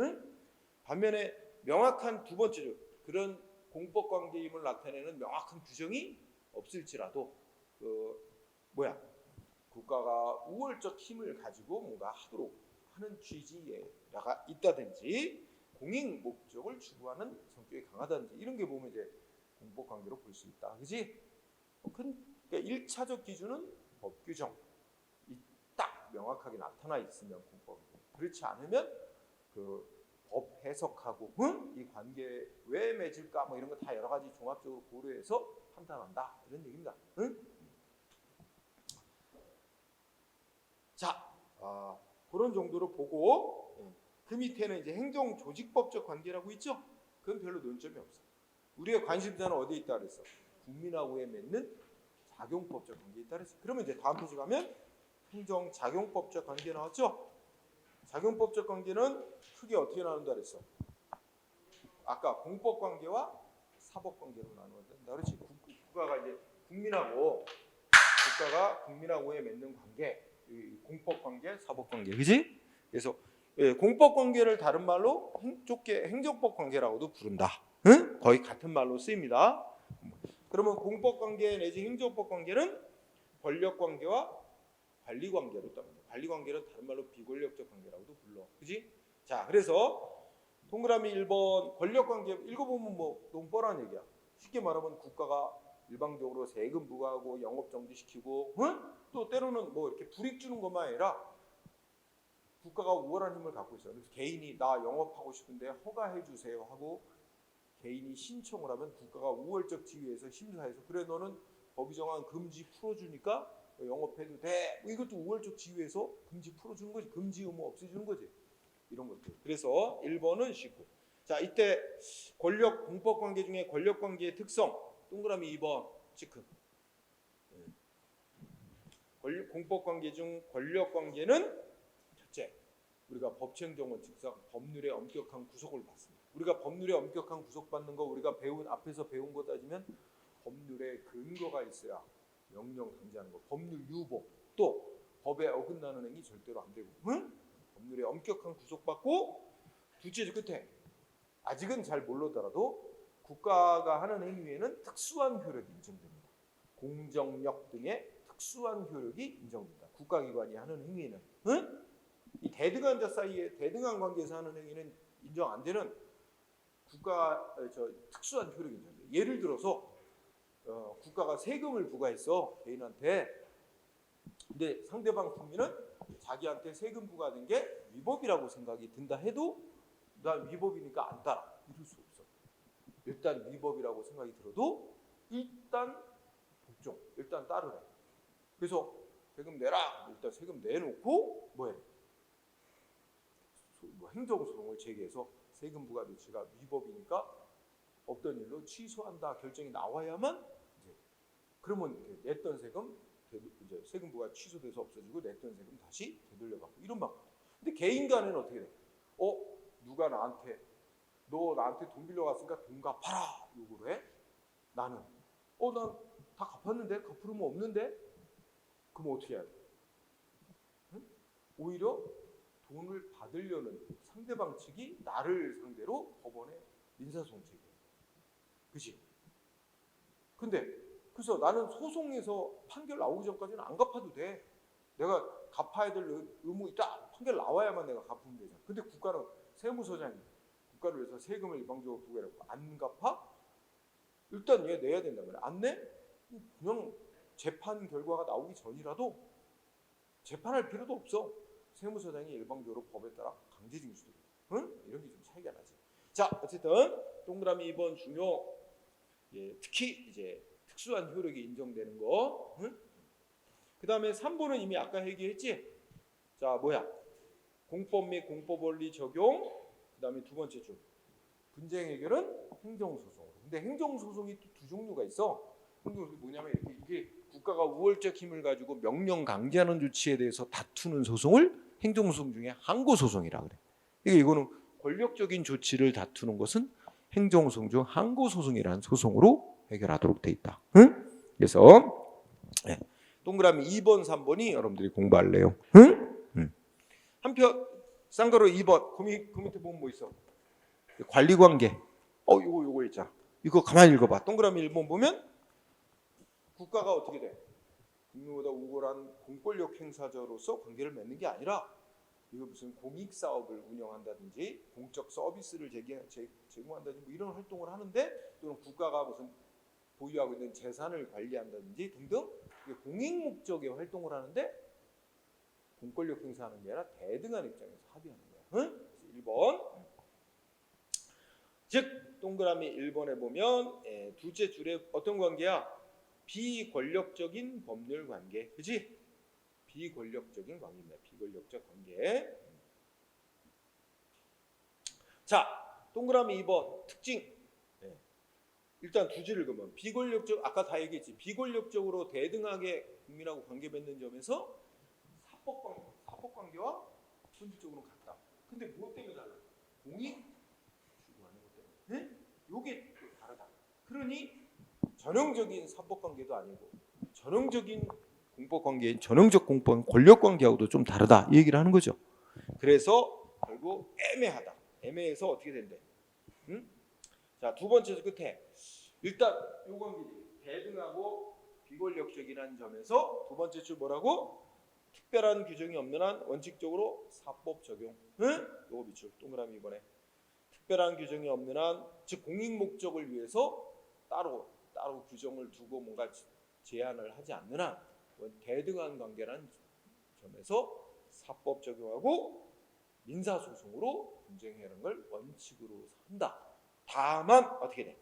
반면에 명확한 두 번째로 그런 공법관계임을 나타내는 명확한 규정이 없을지라도 국가가 우월적 힘을 가지고 뭔가 하도록 하는 취지가 있다든지 공익 목적을 추구하는 성격이 강하다든지 이런 게 보면 이제 공법관계로 볼 수 있다. 그지? 그러니까 1차적 기준은 법 규정. 딱 명확하게 나타나 있으면 공법이고 그렇지 않으면 그 법 해석하고 이 관계 왜 맺을까 이런 거 다 여러 가지 종합적으로 고려해서 판단한다 이런 얘기입니다. 자, 그런 정도로 보고 그 밑에는 이제 행정조직법적 관계라고 있죠. 그건 별로 논점이 없어. 우리가 관심사는 어디에 있다 그랬어? 국민하고의 맺는 작용법적 관계에 있다 그랬어. 그러면 이제 다음 페이지 가면 행정작용법적 관계 나왔죠? 작용법적 관계는 크게 어떻게 나눈다 그랬어? 아까 공법관계와 사법관계로 나누어야 된다 그렇지? 국가가 이제 국가가 국민하고의 맺는 관계, 공법관계, 사법관계, 그지? 그래서 공법관계를 다른 말로 좁게 행정법관계라고도 부른다. 응? 거의 같은 말로 쓰입니다. 그러면 공법관계 내지 행정법관계는 권력관계와 관리관계로 따릅니다. 관리관계는 다른 말로 비권력적 관계라고도 불러, 그지? 자, 그래서 동그라미 1번 권력관계 읽어보면 너무 뻔한 얘기야. 쉽게 말하면 국가가 일방적으로 세금 부과하고 영업 정지시키고, 또 때로는 이렇게 불이익 주는 것만 아니라 국가가 우월한 힘을 갖고 있어요. 그래서 개인이 나 영업하고 싶은데 허가해 주세요 하고 개인이 신청을 하면 국가가 우월적 지위에서 심사해서 그래 너는 법이 정한 금지 풀어주니까 영업해도 돼. 이것도 우월적 지위에서 금지 풀어주는 거지. 금지 의무 없애주는 거지. 이런 것들. 그래서 1번은 쉽고. 자, 이때 공법관계 중에 권력관계의 특성 동그라미 2번 체크. 공법관계 중 권력관계는 첫째, 우리가 법치행정원칙상 법률의 엄격한 구속을 받습니다. 우리가 법률의 엄격한 구속받는 거 우리가 앞에서 배운 거 따지면 법률의 근거가 있어야 명령 강제하는 거, 법률 유보, 또 법에 어긋나는 행위 절대로 안 되고, 법률의 엄격한 구속받고 둘째 끝에 아직은 잘 모르더라도 국가가 하는 행위에는 특수한 효력이 인정됩니다. 공정력 등의 특수한 효력이 인정된다. 국가기관이 하는 행위는 이 대등한 자 사이에 대등한 관계에서 하는 행위는 인정 안 되는 특수한 효력이 인정돼요. 예를 들어서 국가가 세금을 부과했어 개인한테. 근데 상대방 국민은 자기한테 세금 부과된 게 위법이라고 생각이 든다 해도 난 위법이니까 안 따라 이럴 수 없어. 일단 위법이라고 생각이 들어도 일단 복종, 일단 따르래. 그래서 세금 내라. 일단 세금 내놓고 행정소송을 제기해서 세금 부과 조치가 위법이니까 없던 일로 취소한다 결정이 나와야만 이제 그러면 냈던 세금 이제 세금부가 취소돼서 없어지고 냈던 세금 다시 되돌려받고 이런 방법. 근데 개인 간에는 어떻게 돼? 누가 나한테 너 나한테 돈 빌려갔으니까 돈 갚아라 요구를 해? 나는 난 다 갚았는데 갚으면 없는데? 그럼 어떻게 해야 돼? 응? 오히려 돈을 받으려는 상대방 측이 나를 상대로 법원에 민사소송책이야. 그치? 근데 그래서 나는 소송에서 판결 나오기 전까지는 안 갚아도 돼. 내가 갚아야 될 의무 있다. 판결 나와야만 내가 갚으면 되잖아. 근데 국가는 세무서장이 국가를 위해서 세금을 일방적으로 부과해놓고 안 갚아? 일단 얘 내야 된단 말이야. 안 내? 그냥 재판 결과가 나오기 전이라도 재판할 필요도 없어. 세무서장이 일방적으로 법에 따라 강제징수도 돼. 응? 이런 게 좀 차이가 나지. 자, 어쨌든 동그라미 2번 중요. 특히 이제 특수한 효력이 인정되는 거. 응? 그 다음에 3번은 이미 아까 얘기했지. 자, 뭐야? 공법 및 공법 원리 적용. 그 다음에 두 번째 줄. 분쟁 해결은 행정소송으로. 근데 행정소송이 또 두 종류가 있어. 행정소송이 뭐냐면 이게 국가가 우월적 힘을 가지고 명령 강제하는 조치에 대해서 다투는 소송을 행정소송 중에 항고소송이라 그래. 이거는 권력적인 조치를 다투는 것은 행정소송 중 항고소송이라는 소송으로 해결하도록 돼 있다. 응? 그래서 동그라미 2번, 3번이 여러분들이 공부할래요. 응? 한편 쌍가로 2번 그 밑에 보면 뭐 있어? 관리관계. 요거 있자. 이거 가만히 읽어봐. 동그라미 1번 보면 국가가 어떻게 돼? 국민보다 우월한 공권력 행사자로서 관계를 맺는 게 아니라 이거 무슨 공익 사업을 운영한다든지 공적 서비스를 제공한다든지 뭐 이런 활동을 하는데 또는 국가가 무슨 보유하고 있는 재산을 관리한다든지 등등 공익 목적의 활동을 하는데 공권력 행사하는 게 아니라 대등한 입장에서 합의하는 거야. 응? 1번. 즉 동그라미 1번에 보면 둘째 줄에 어떤 관계야? 비권력적인 법률 관계. 그치? 비권력적인 관계입니다. 비권력적 관계. 자, 동그라미 2번 특징. 일단 두 줄을 그러면 비권력적 아까 다 얘기했지. 비권력적으로 대등하게 국민하고 관계 맺는 점에서 사법 관계와 본질적으로 같다. 근데 무엇 때문에 달라? 공익 추구하는 것 때문에. 요게 또 다르다. 그러니 전형적인 사법 관계도 아니고 전형적인 공법 관계인 전형적 공법 권력 관계하고도 좀 다르다 이 얘기를 하는 거죠. 그래서 결국 애매하다. 애매해서 어떻게 된대? 응? 자, 두 번째 끝에 일단 요 관계지. 대등하고 비권력적이라는 점에서 두 번째 줄 뭐라고? 특별한 규정이 없는 한 원칙적으로 사법 적용. 응? 요거 밑줄 동그라미 이번에 특별한 규정이 없는 한 즉 공익 목적을 위해서 따로 규정을 두고 뭔가 제한을 하지 않는 한 대등한 관계라는 점에서 사법 적용하고 민사소송으로 분쟁하는 걸 원칙으로 한다. 다만 어떻게 돼?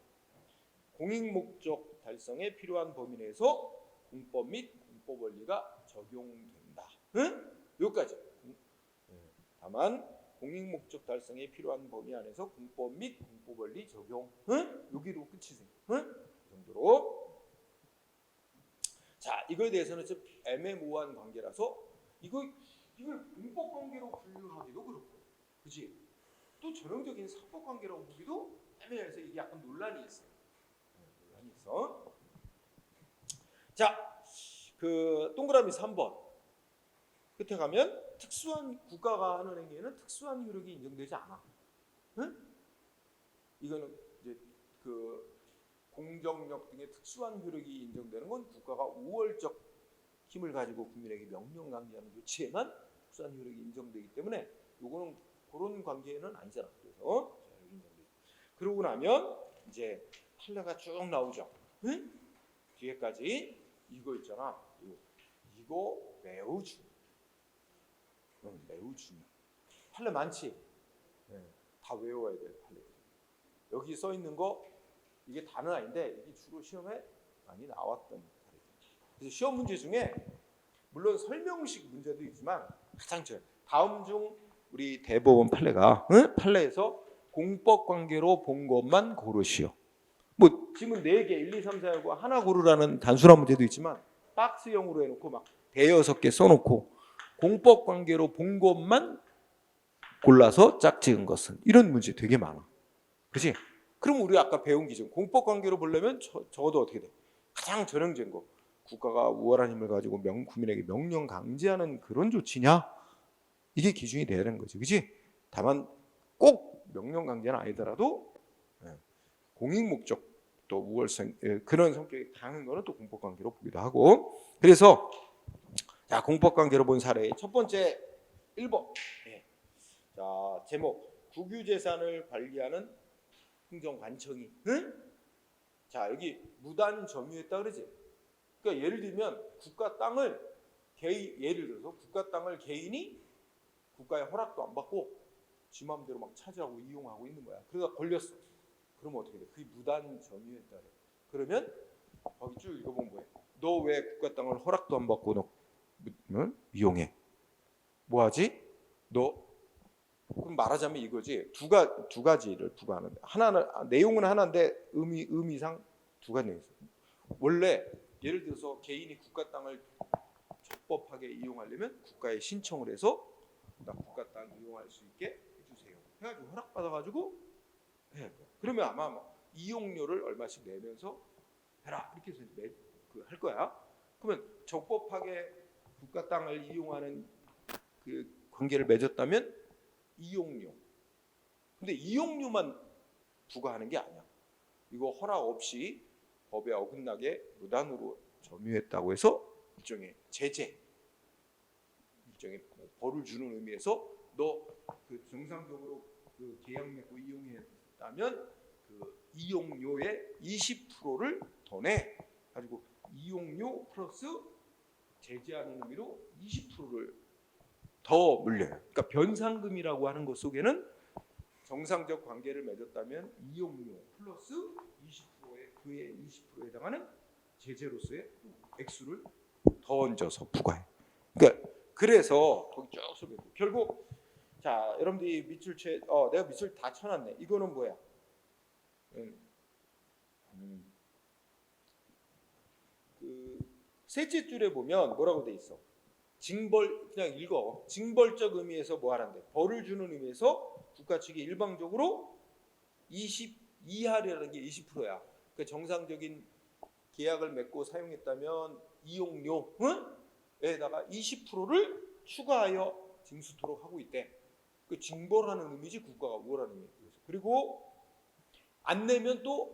공익 목적 달성에 필요한 범위 내에서 공법 및 공법 원리가 적용된다. 응? 여기까지. 다만 공익 목적 달성에 필요한 범위 안에서 공법 및 공법 원리 적용. 응? 여기로 끝이지. 응? 그 정도로. 자, 이거에 대해서는 좀 애매모호한 관계라서 이걸 공법 관계로 분류하기도 그렇고, 그렇지? 또 전형적인 사법 관계라고 보기도 애매해서 이게 약간 논란이 있어요. 논란이 있어. 자, 그 동그라미 3번 끝에 가면 특수한 국가가 하는 행위에는 특수한 효력이 인정되지 않아. 응? 이거는 이제 그 공정력 등의 특수한 효력이 인정되는 건 국가가 우월적 힘을 가지고 국민에게 명령 강제하는 조치에만 특수한 효력이 인정되기 때문에 요거는 그런 관계는 아니잖아. 그래서 인정되죠. 그러고 나면 이제 판례가 쭉 나오죠. 응? 뒤에까지 이거 있잖아. 이거 매우 중요해. 매우 중요해. 판례 많지? 다 외워야 돼. 판례. 여기 써 있는 거 이게 다는 아닌데 이게 주로 시험에 많이 나왔던 판례. 그래서 시험 문제 중에 물론 설명식 문제도 있지만 가장 다음 중 우리 대법원 판례가 판례에서 공법 관계로 본 것만 고르시오. 뭐 지금 4개 1, 2, 3, 4하고 하나 고르라는 단순한 문제도 있지만 딱 박스형으로 해놓고 막 대여섯 개 써놓고 공법 관계로 본 것만 골라서 짝지은 것은 이런 문제 되게 많아. 그렇지? 그럼 우리 아까 배운 기준 공법 관계로 보려면 적어도 어떻게 돼? 가장 전형적인 거 국가가 우월한 힘을 가지고 국민에게 명령 강제하는 그런 조치냐? 이게 기준이 돼야 되는 거지. 그렇지? 다만 꼭 명령 강제는 아니더라도 공익 목적 또 우월성 그런 성격이 강한 거는 또 공법 관계로 보기도 하고. 그래서 자, 공법 관계로 본 사례 첫 번째 1번. 자, 제목 국유재산을 관리하는 행정관청이 자, 여기 무단 점유했다 그러지. 그러니까 예를 들면 국가 땅을 예를 들어서 국가 땅을 개인이 국가의 허락도 안 받고 지 마음대로 막 차지하고 이용하고 있는 거야. 그러다 걸렸어. 그러면 어떻게 돼? 그게 무단 점유했다 그래. 그러면 거기 쭉 읽어보면 뭐해? 너 왜 국가 땅을 허락도 안 받고 너 이용해? 뭐하지? 너 그럼 말하자면 이거지. 두 가지를 부과하는데 하나는 내용은 하나인데 의미상 두 가지 있어. 원래 예를 들어서 개인이 국가 땅을 적법하게 이용하려면 국가에 신청을 해서 나 국가 땅 이용할 수 있게 해주세요. 해가지고 허락받아가지고 해. 그러면 아마 이용료를 얼마씩 내면서 해라 이렇게 해서 할 거야. 그러면 적법하게 국가 땅을 이용하는 그 관계를 맺었다면 이용료. 근데 이용료만 부과하는 게 아니야. 이거 허락 없이 법에 어긋나게 무단으로 점유했다고 해서 일종의 제재, 일종의 벌을 주는 의미에서 너 그 정상적으로 그 계약 맺고 이용했다면 그 이용료의 20%를 더 내. 가지고 이용료 플러스 제재하는 의미로 20%를 더 물려요. 그러니까 변상금이라고 하는 것 속에는 정상적 관계를 맺었다면 이용료 플러스 20%의 그의 20%에 해당하는 제재로서의 액수를 더 얹어서 부과해. 그러니까 그래서 거기 쭉 써ಬೇಕು. 결국 자 여러분들이 밑줄 내가 밑줄 다 쳐놨네. 이거는 뭐야? 그 셋째 줄에 보면 뭐라고 돼 있어? 징벌 그냥 읽어. 징벌적 의미에서 뭐 하란데? 벌을 주는 의미에서 국가 측이 일방적으로 20 이하라는 게 20%야. 그 정상적인 계약을 맺고 사용했다면 이용료에다가 20%를 추가하여 징수토록 하고 있대. 그 징벌하는 의미지 국가가 우월하는 의미. 그리고 안 내면 또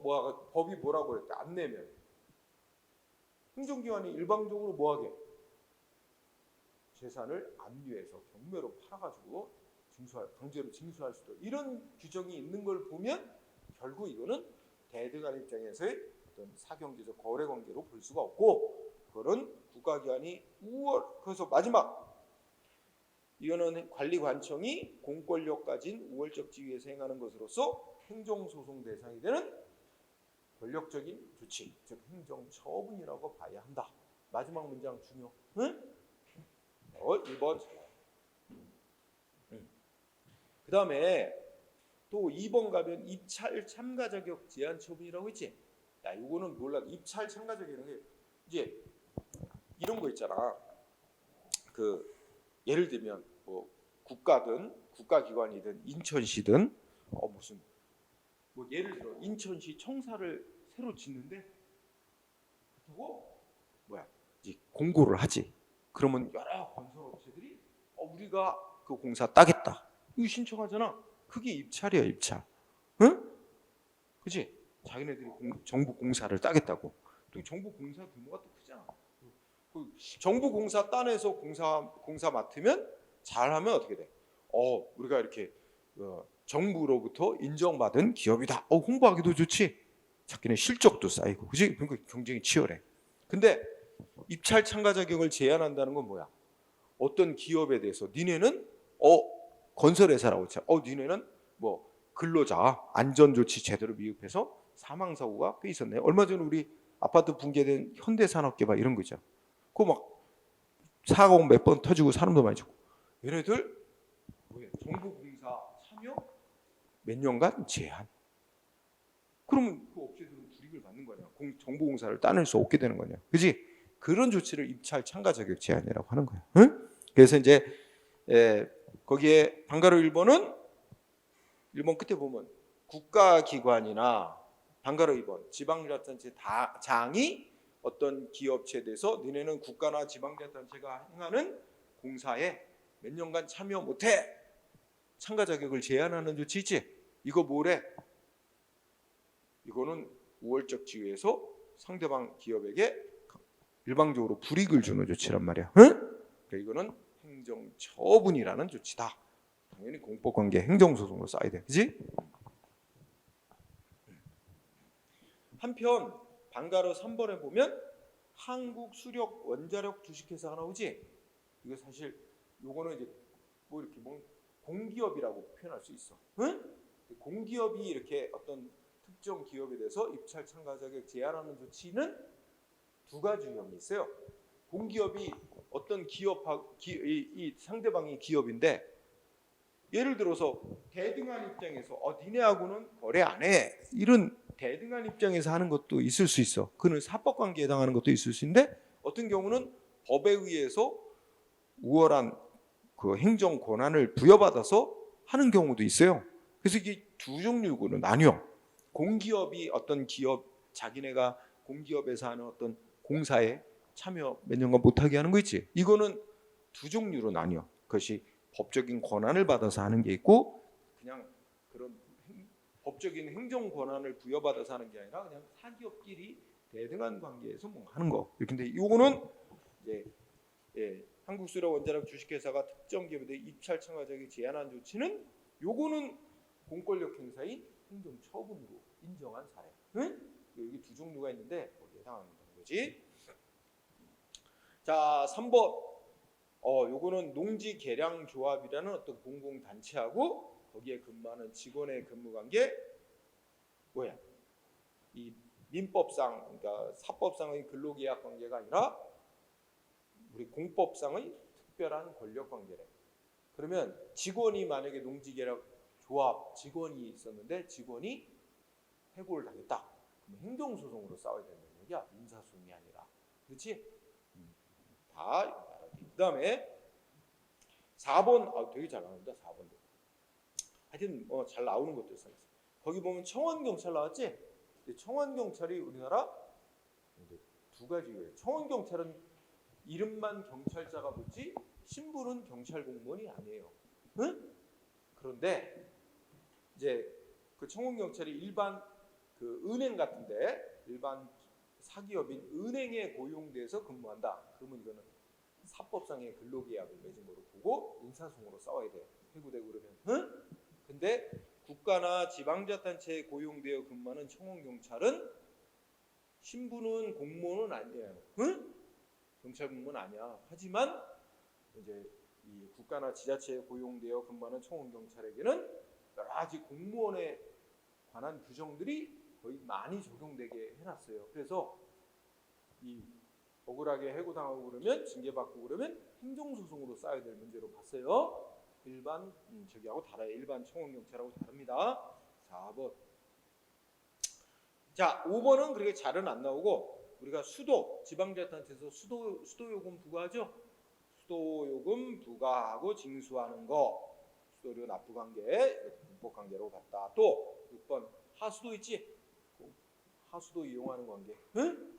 법이 뭐라고 그랬대? 안 내면 행정기관이 일방적으로 뭐하게? 재산을 압류해서 경매로 팔아가지고 강제로 징수할 수도 이런 규정이 있는 걸 보면 결국 이거는 대등한 입장에서의 어떤 사경제적 거래 관계로 볼 수가 없고 그거는 국가기관이 그래서 마지막 이거는 관리관청이 공권력 가진 우월적 지위에서 행하는 것으로서 행정소송 대상이 되는 권력적인 조치, 즉 행정처분이라고 봐야 한다. 마지막 문장 중요. 응? 1번. 그 다음에 또 2번 가면 입찰 참가 자격 제한 처분이라고 있지. 야, 이거는 몰라. 입찰 참가 자격이라는 게 이제 이런 거 있잖아. 그 예를 들면 뭐 국가든 국가기관이든 인천시든 무슨 뭐 예를 들어 인천시 청사를 새로 짓는데 그렇다고 이제 공고를 하지. 그러면 여러 건설업체들이 우리가 그 공사 따겠다. 이거 신청하잖아. 그게 입찰이야, 입찰. 응? 그치? 자기네들이 정부 공사를 따겠다고. 또 정부 공사 규모가 또 크잖아. 그 정부 공사 따내서 공사 맡으면 잘하면 어떻게 돼? 우리가 이렇게 정부로부터 인정받은 기업이다. 홍보하기도 좋지. 자기네 실적도 쌓이고, 그지? 그러니까 경쟁이 치열해. 근데 입찰 참가 자격을 제한한다는 건 뭐야? 어떤 기업에 대해서 니네는 건설회사라고 쳐. 니네는 뭐 근로자 안전조치 제대로 미흡해서 사망사고가 꽤 있었네. 얼마 전에 우리 아파트 붕괴된 현대산업개발 이런 거 있잖아. 그거 막 사고 몇 번 터지고 사람도 많이 죽고. 얘네들 정부 공사 참여 몇 년간 제한. 그러면 그 업체들은 불이익을 받는 거냐? 정부 공사를 따낼 수 없게 되는 거냐? 그지? 그런 조치를 입찰 참가 자격 제한이라고 하는 거예요. 응? 그래서 이제 거기에 방가로 1번은 1번 끝에 보면 국가기관이나 방가로 2번 지방자치단체 장이 어떤 기업체에 대해서 너네는 국가나 지방자치단체가 행하는 공사에 몇 년간 참여 못해. 참가 자격을 제한하는 조치 있지. 이거 뭐래? 이거는 우월적 지위에서 상대방 기업에게 일방적으로 불이익을 주는 조치란 말이야. 응? 그러니까 이거는 행정처분이라는 조치다. 당연히 공법관계 행정소송으로 쌓아야 돼. 그지? 한편 방가로 3번에 보면 한국수력원자력 주식회사가 나오지. 이거 사실 요거는 이제 뭐 이렇게 뭐 공기업이라고 표현할 수 있어. 응? 공기업이 이렇게 어떤 특정 기업에 대해서 입찰 참가 자격 제한하는 조치는 두 가지 유형이 있어요. 공기업이 어떤 이 상대방이 기업인데 예를 들어서 대등한 입장에서 니네하고는 거래 안 해. 이런 대등한 입장에서 하는 것도 있을 수 있어. 그는 사법관계에 해당하는 것도 있을 수 있는데 어떤 경우는 법에 의해서 우월한 그 행정 권한을 부여받아서 하는 경우도 있어요. 그래서 이게 두 종류로 나뉘어. 공기업이 어떤 기업 자기네가 공기업에서 하는 어떤 공사에 참여 몇 년간 못하게 하는 거 있지. 이거는 두 종류로 나뉘어. 그것이 법적인 권한을 받아서 하는 게 있고 그냥 그런 법적인 행정 권한을 부여받아서 하는 게 아니라 그냥 사기업끼리 대등한 관계에서 뭐 하는 거. 근데 이거는 이제 한국수력원자력 주식회사가 특정 기업에 대해 입찰 참가 자격을 제한한 조치는 요거는 공권력 행사인 행정처분으로 인정한 사례. 응? 여기 두 종류가 있는데 거기에 해당하는 거지. 자, 3번. 요거는 농지개량조합이라는 어떤 공공단체하고 거기에 근무하는 직원의 근무관계 뭐야? 이 민법상 그러니까 사법상의 근로계약 관계가 아니라 우리 공법상의 특별한 권력 관계래. 그러면 직원이 만약에 농지개량 조합 직원이 있었는데 직원이 해고를 당했다. 그럼 행정소송으로 싸워야 된다는 얘기야. 민사소송이 아니라. 그렇지? 다 그다음에 4번 되게 잘 나온다. 4번도. 하여튼 잘 나오는 것도 있어요. 거기 보면 청원경찰 나왔지? 청원경찰이 우리나라 두 가지예요. 청원경찰은 이름만 경찰자가 붙지 신분은 경찰 공무원이 아니에요. 응? 그런데 이제 그 청원경찰이 일반 그 은행 같은데 일반 사기업인 은행에 고용돼서 근무한다. 그러면 이거는 사법상의 근로계약을 맺은 거로 보고 인사소송으로 싸워야 돼요. 해고되고 그러면. 응? 근데 국가나 지방자치단체에 고용되어 근무하는 청원경찰은 신분은 공무원은 아니에요. 응? 경찰 공무원 아니야. 하지만 이제 이 국가나 지자체에 고용되어 근무하는 청원경찰에게는 여러 가지 공무원에 관한 규정들이 거의 많이 적용되게 해놨어요. 그래서 이 억울하게 해고당하고 그러면 징계받고 그러면 행정소송으로 쌓아야 될 문제로 봤어요. 일반 저기하고 달라요. 일반 청원경찰하고 다릅니다. 4번. 자, 5번은 그렇게 잘은 안 나오고 우리가 수도 지방자치단체에서 수도요금 부과하죠. 수도요금 부과하고 징수하는 거 수도료 납부관계 공법관계로 봤다. 또 6번 하수도 있지. 하수도 이용하는 관계. 응?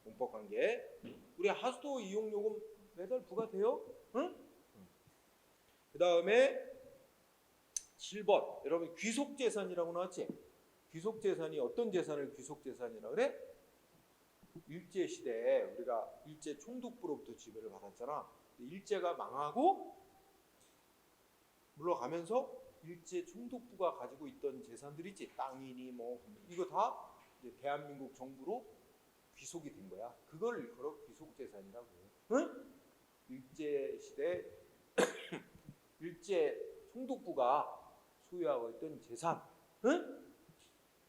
공법관계. 우리 하수도 이용요금 매달 부과돼요. 응? 그 다음에 7번 여러분 귀속재산이라고 나왔지. 귀속재산이 어떤 재산을 귀속재산이라고 그래? 일제시대에 우리가 일제 총독부로부터 지배를 받았잖아. 일제가 망하고 물러가면서 일제 총독부가 가지고 있던 재산들 있지. 땅이니 뭐 이거 다 이제 대한민국 정부로 귀속이 된 거야. 그걸 일컬어 귀속재산이라고 해요. 응? 일제시대 일제 총독부가 소유하고 있던 재산, 응?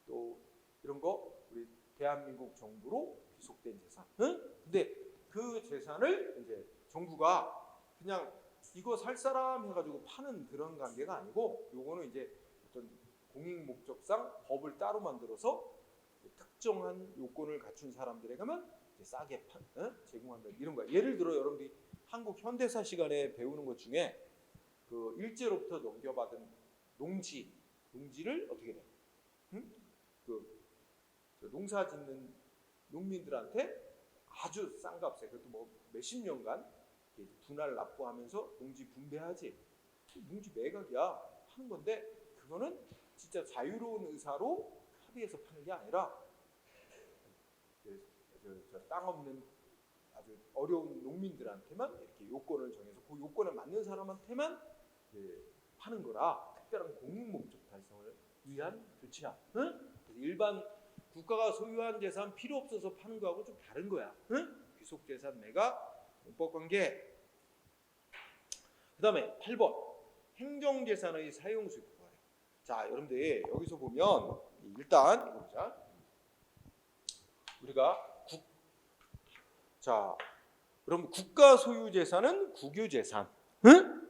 또 이런 거 우리 대한민국 정부로 귀속된 재산. 응? 근데 그 재산을 이제 정부가 그냥 이거 살 사람 해가지고 파는 그런 관계가 아니고 요거는 이제 어떤 공익 목적상 법을 따로 만들어서 특정한 요건을 갖춘 사람들에게만 이렇게 싸게 제공한다 이런 거야. 예를 들어 여러분들이 한국 현대사 시간에 배우는 것 중에 그 일제로부터 넘겨받은 농지를 어떻게 돼? 응? 그 농사 짓는 농민들한테 아주 싼 값에 그것도 뭐 몇십 년간 분할 납부하면서 농지 분배하지. 농지 매각이야 하는 건데 그거는 진짜 자유로운 의사로 합의해서 파는 게 아니라 땅 없는 아주 어려운 농민들한테만 이렇게 요건을 정해서 그 요건에 맞는 사람한테만 파는 거라 특별한 공익 목적 달성을 위한 조치야. 응? 일반 국가가 소유한 재산 필요 없어서 파는 거하고 좀 다른 거야. 응? 귀속 재산 매각 용법 관계. 그다음에 8번 행정 재산의 사용 수익 부과래. 자, 여러분들 여기서 보면 일단 이거 보자. 우리가 그럼 국가 소유 재산은 국유 재산. 응?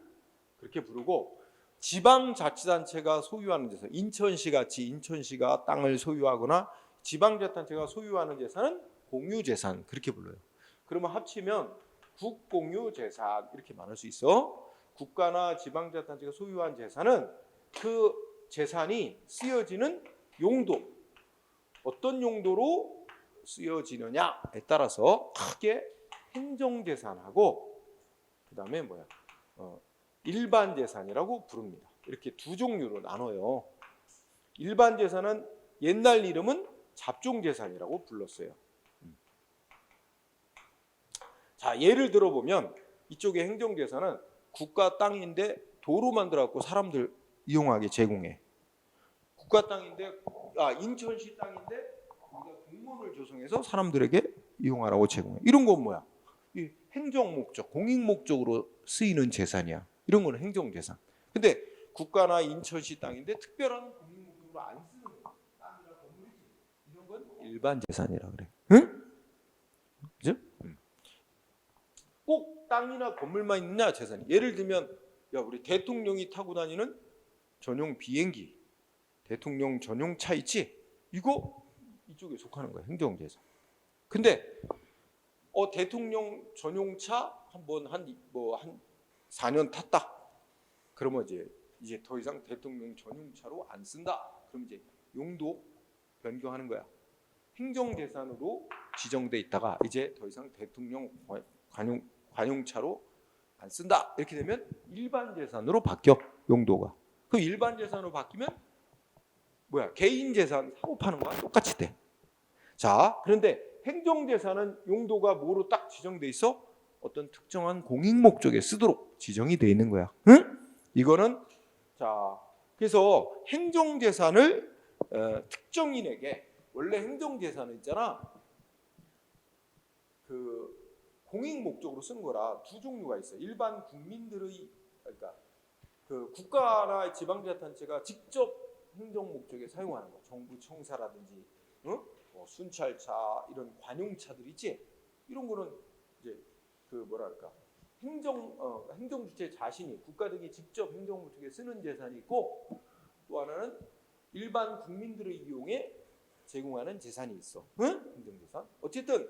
그렇게 부르고 지방자치단체가 소유하는 재산, 인천시 같이 인천시가 땅을 소유하거나 지방자치단체가 소유하는 재산은 공유재산 그렇게 불러요. 그러면 합치면 국공유재산 이렇게 말할 수 있어. 국가나 지방자치단체가 소유한 재산은 그 재산이 쓰여지는 용도, 어떤 용도로 쓰여지느냐에 따라서 크게 행정재산하고 그 다음에 일반 재산이라고 부릅니다. 이렇게 두 종류로 나눠요. 일반 재산은 옛날 이름은 잡종재산이라고 불렀어요. 자, 예를 들어보면 이쪽에 행정재산은 국가 땅인데 도로 만들어갖고 사람들 이용하게 제공해. 국가 땅인데 인천시 땅인데 우리가 공무원을 조성해서 사람들에게 이용하라고 제공해. 이런 건 뭐야? 이 행정 목적, 공익 목적으로 쓰이는 재산이야. 이런 거는 행정재산. 근데 국가나 인천시 땅인데 특별한 공익 목적으로 안 쓰는 땅이나 건물이지. 이런 건 일반 재산이라 그래. 응? 그죠? 꼭 땅이나 건물만 있느냐 재산이. 예를 들면 우리 대통령이 타고 다니는 전용 비행기, 대통령 전용 차 있지? 이거 이쪽에 속하는 거야. 행정재산. 근데 대통령 전용차 한 4년 탔다. 그러면 이제 더 이상 대통령 전용차로 안 쓴다. 그럼 이제 용도 변경하는 거야. 행정재산으로 지정돼 있다가 이제 더 이상 대통령 관용차로 안 쓴다. 이렇게 되면 일반 재산으로 바뀌어 용도가. 그 일반 재산으로 바뀌면 개인 재산 사고 파는 거랑 똑같이 돼. 자, 그런데 행정재산은 용도가 뭐로 딱 지정돼 있어? 어떤 특정한 공익 목적에 쓰도록 지정이 돼 있는 거야. 응? 이거는 그래서 행정재산을 특정인에게 원래 행정재산은 있잖아. 그 공익 목적으로 쓰는 거라 두 종류가 있어. 일반 국민들의 그러니까 그 국가나 지방자치단체가 직접 행정 목적에 사용하는 거. 정부 청사라든지 순찰차 이런 관용차들 있지. 이런 거는 이제 행정 주체 자신이 국가 등이 직접 행정 목적에 쓰는 재산이 있고 또 하나는 일반 국민들의 이용에 제공하는 재산이 있어. 행정재산. 어쨌든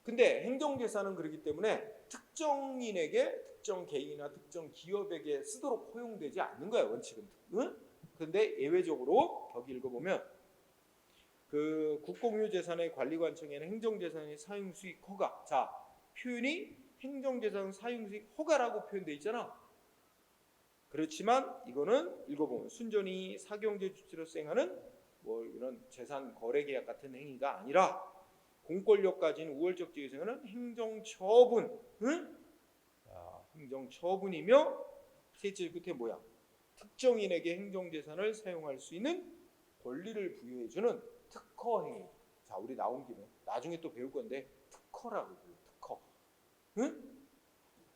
근데 행정재산은 그렇기 때문에 특정인에게, 특정 개인이나 특정 기업에게 쓰도록 허용되지 않는 거야, 원칙은. 그런데 예외적으로 거기 읽어보면 그 국공유재산의 관리관청에는 행정재산의 사용수익 허가. 자, 표현이 행정재산 사용수익 허가라고 표현돼 있잖아. 그렇지만 이거는 읽어보면 순전히 사경제 주체로 수행하는 이런 재산 거래 계약 같은 행위가 아니라 공권력 가진 우월적 지위에 수행하는 행정처분. 행정처분이며 셋째 끝에 특정인에게 행정재산을 사용할 수 있는 권리를 부여해주는 특허행위. 자, 우리 나온 김에 나중에 또 배울 건데 특허라고 불러. 특허.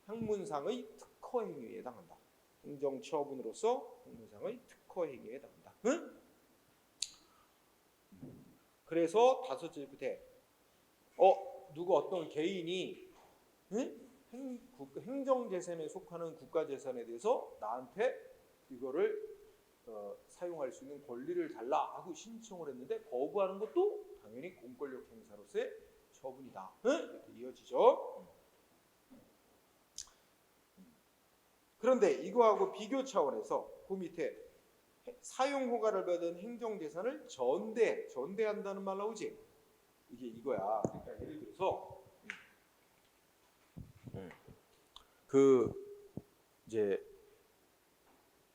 학문상의 특허행위에 해당한다. 행정처분으로서 학문상의 특허행위에 해당한다. 그래서 다섯째 끝에 누구 어떤 개인이 행정재산에 속하는 국가재산에 대해서 나한테 이거를 사용할 수 있는 권리를 달라 하고 신청을 했는데 거부하는 것도 당연히 공권력 행사로서의 처분이다. 이렇게 이어지죠. 그런데 이거하고 비교 차원에서 그 밑에 사용 허가를 받은 행정재산을 전대한다는 말 나오지? 이게 이거야. 그러니까 예를 들어서 그 이제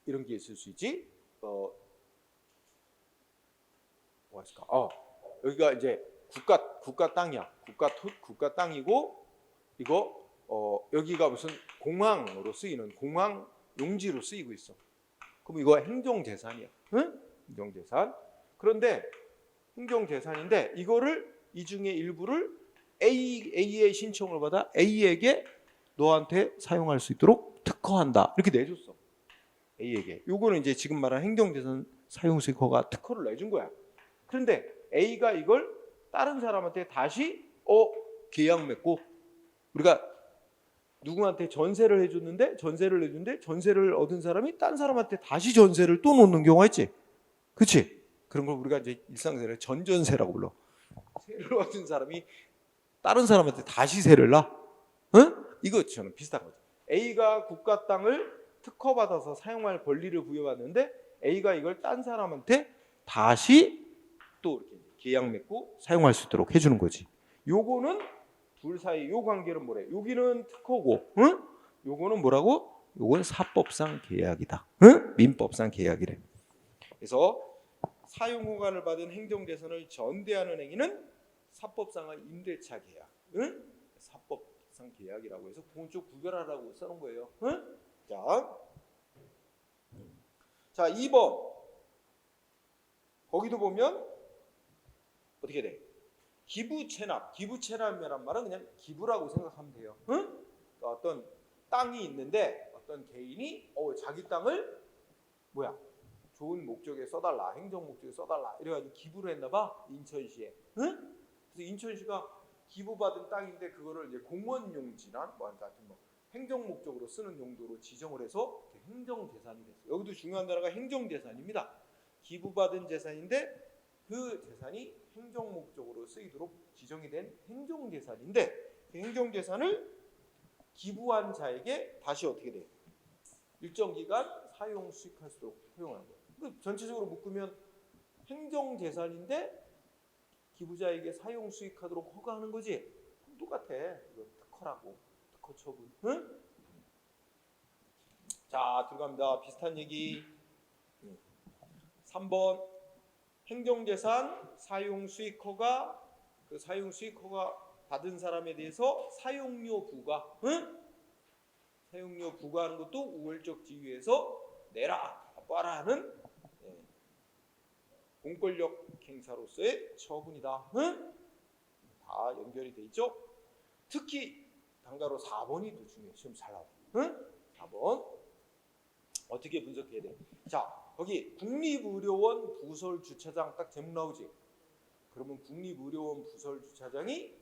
이런 게 있을 수 있지. 뭐가 있을까? 여기가 이제 국가 땅이야. 국가 땅이고 이거 여기가 무슨 공항으로 쓰이는 공항 용지로 쓰이고 있어. 그럼 이거 행정재산이야. 응? 행정재산. 그런데 행정재산인데 이거를 이 중에 일부를 A의 신청을 받아 A에게 너한테 사용할 수 있도록 특허한다. 이렇게 내줬어. A에게. 요거는 이제 지금 말한 행정재산 사용수익 허가 특허를 내준 거야. 그런데 A가 이걸 다른 사람한테 다시 계약 맺고 우리가 누구한테 전세를 해줬는데 전세를 얻은 사람이 딴 사람한테 다시 전세를 또 놓는 경우가 있지. 그렇지? 그런 걸 우리가 이제 일상생활에 전전세라고 불러. 세를 얻은 사람이 다른 사람한테 다시 세를 놔. 응? 이것처럼 비슷한 거죠. A가 국가 땅을 특허받아서 사용할 권리를 부여받는데 A가 이걸 딴 사람한테 다시 또 이렇게 계약 맺고 사용할 수 있도록 해주는 거지. 요거는 둘 사이 요 관계는 뭐래? 여기는 특허고, 응? 요거는 뭐라고? 요건 사법상 계약이다. 응? 민법상 계약이래. 그래서 사용 허가를 받은 행정재산을 전대하는 행위는 사법상의 임대차 계약, 응? 사법상 계약이라고 해서 그건 좀 구별하라고 써놓은 거예요. 응? 자 2번 거기도 보면 어떻게 돼? 기부채납이란 말은 그냥 기부라고 생각하면 돼요. 응? 그러니까 어떤 땅이 있는데 어떤 개인이 자기 땅을 좋은 목적에 써달라, 행정 목적에 써달라 이래가지고 기부를 했나봐 인천시에. 응? 그래서 인천시가 기부받은 땅인데 그거를 이제 공원용지나 하여튼 행정 목적으로 쓰는 용도로 지정을 해서 행정재산이 됐어요. 여기도 중요한 단어가 행정재산입니다. 기부받은 재산인데 그 재산이 행정 목적으로 쓰이도록 지정이 된 행정재산인데 그 행정재산을 기부한 자에게 다시 어떻게 돼? 일정 기간 사용 수익할 수 있도록 허용하는 거예요. 전체적으로 묶으면 행정재산인데 기부자에게 사용 수익하도록 허가하는 거지. 똑같아. 이거 특허라고. 특허 처분. 응? 자 들어갑니다. 비슷한 얘기. 3번 행정재산 사용 수익 허가 그 사용 수익 허가 받은 사람에 대해서 사용료 부과. 응? 사용료 부과하는 것도 우월적 지위에서 내라 놔라 하는 공권력 행사로서의 처분이다. 응? 다 연결이 돼 있죠. 특히 단가로 4번이 더 중요해. 시험 잘 나와. 응? 4번 어떻게 분석해야 돼? 자 거기 국립의료원 부설 주차장 딱 제목 나오지. 그러면 국립의료원 부설 주차장이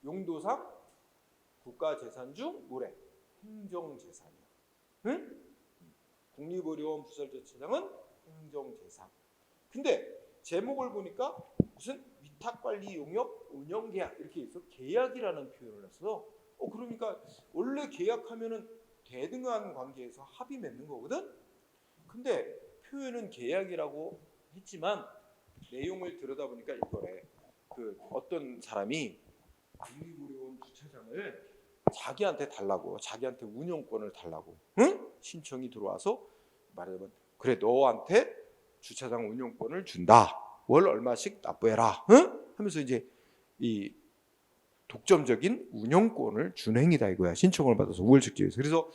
용도상 국가재산 중 뭐래? 행정재산이야. 응? 국립의료원 부설 주차장은 행정재산. 근데 제목을 보니까 무슨 위탁관리 용역 운영계약 이렇게 있어. 계약이라는 표현을 했어. 그러니까 원래 계약하면은 대등한 관계에서 합의 맺는 거거든. 근데 표현은 계약이라고 했지만 내용을 들여다보니까 이거래. 그 어떤 사람이 국립의료원 주차장을 자기한테 달라고, 자기한테 운영권을 달라고, 응? 신청이 들어와서 말하자면 그래 너한테 주차장 운영권을 준다. 월 얼마씩 납부해라. 응? 하면서 이제 이 독점적인 운영권을 준 행위다 이거야. 신청을 받아서 우월적 지위에서. 그래서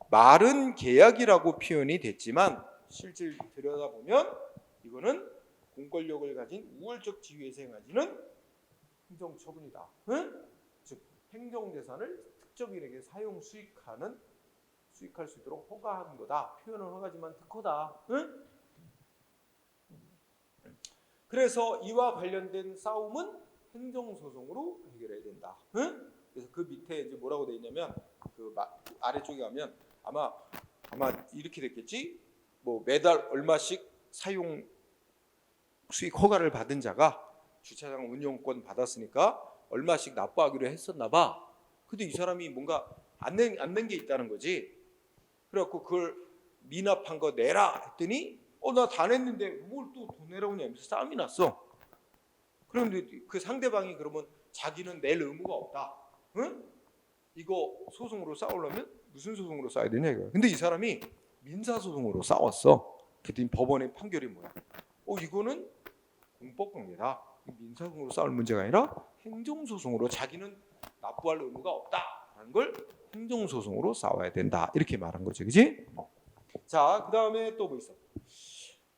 말은 계약이라고 표현이 됐지만 실제 들여다보면 이거는 공권력을 가진 우월적 지위에서 행하지는 행정처분이다. 응? 즉 행정재산을 특정인에게 사용 수익할 수 있도록 허가하는 거다. 표현은 허가지만 특허다. 응? 그래서 이와 관련된 싸움은 행정소송으로 해결해야 된다. 응? 그래서 그 밑에 이제 뭐라고 돼 있냐면 그 아래쪽에 가면 아마 이렇게 됐겠지. 뭐 매달 얼마씩 사용 수익 허가를 받은 자가 주차장 운영권 받았으니까 얼마씩 납부하기로 했었나 봐. 근데 이 사람이 뭔가 안 낸 게 있다는 거지. 그래갖고 그걸 미납한 거 내라 했더니 나 다 냈는데 뭘 또 돈 내라고 하면서 싸움이 났어. 그런데 그 상대방이 그러면 자기는 낼 의무가 없다. 응? 이거 소송으로 싸우려면 무슨 소송으로 싸워야 되냐 이거야. 근데 이 사람이 민사소송으로 싸웠어. 그랬더니 법원의 판결이 뭐야? 이거는 공법관계다. 민사소송으로 싸울 문제가 아니라 행정소송으로 자기는 납부할 의무가 없다라는 걸 행정소송으로 싸워야 된다. 이렇게 말한 거지, 그지? 자, 그 다음에 또 뭐 있어?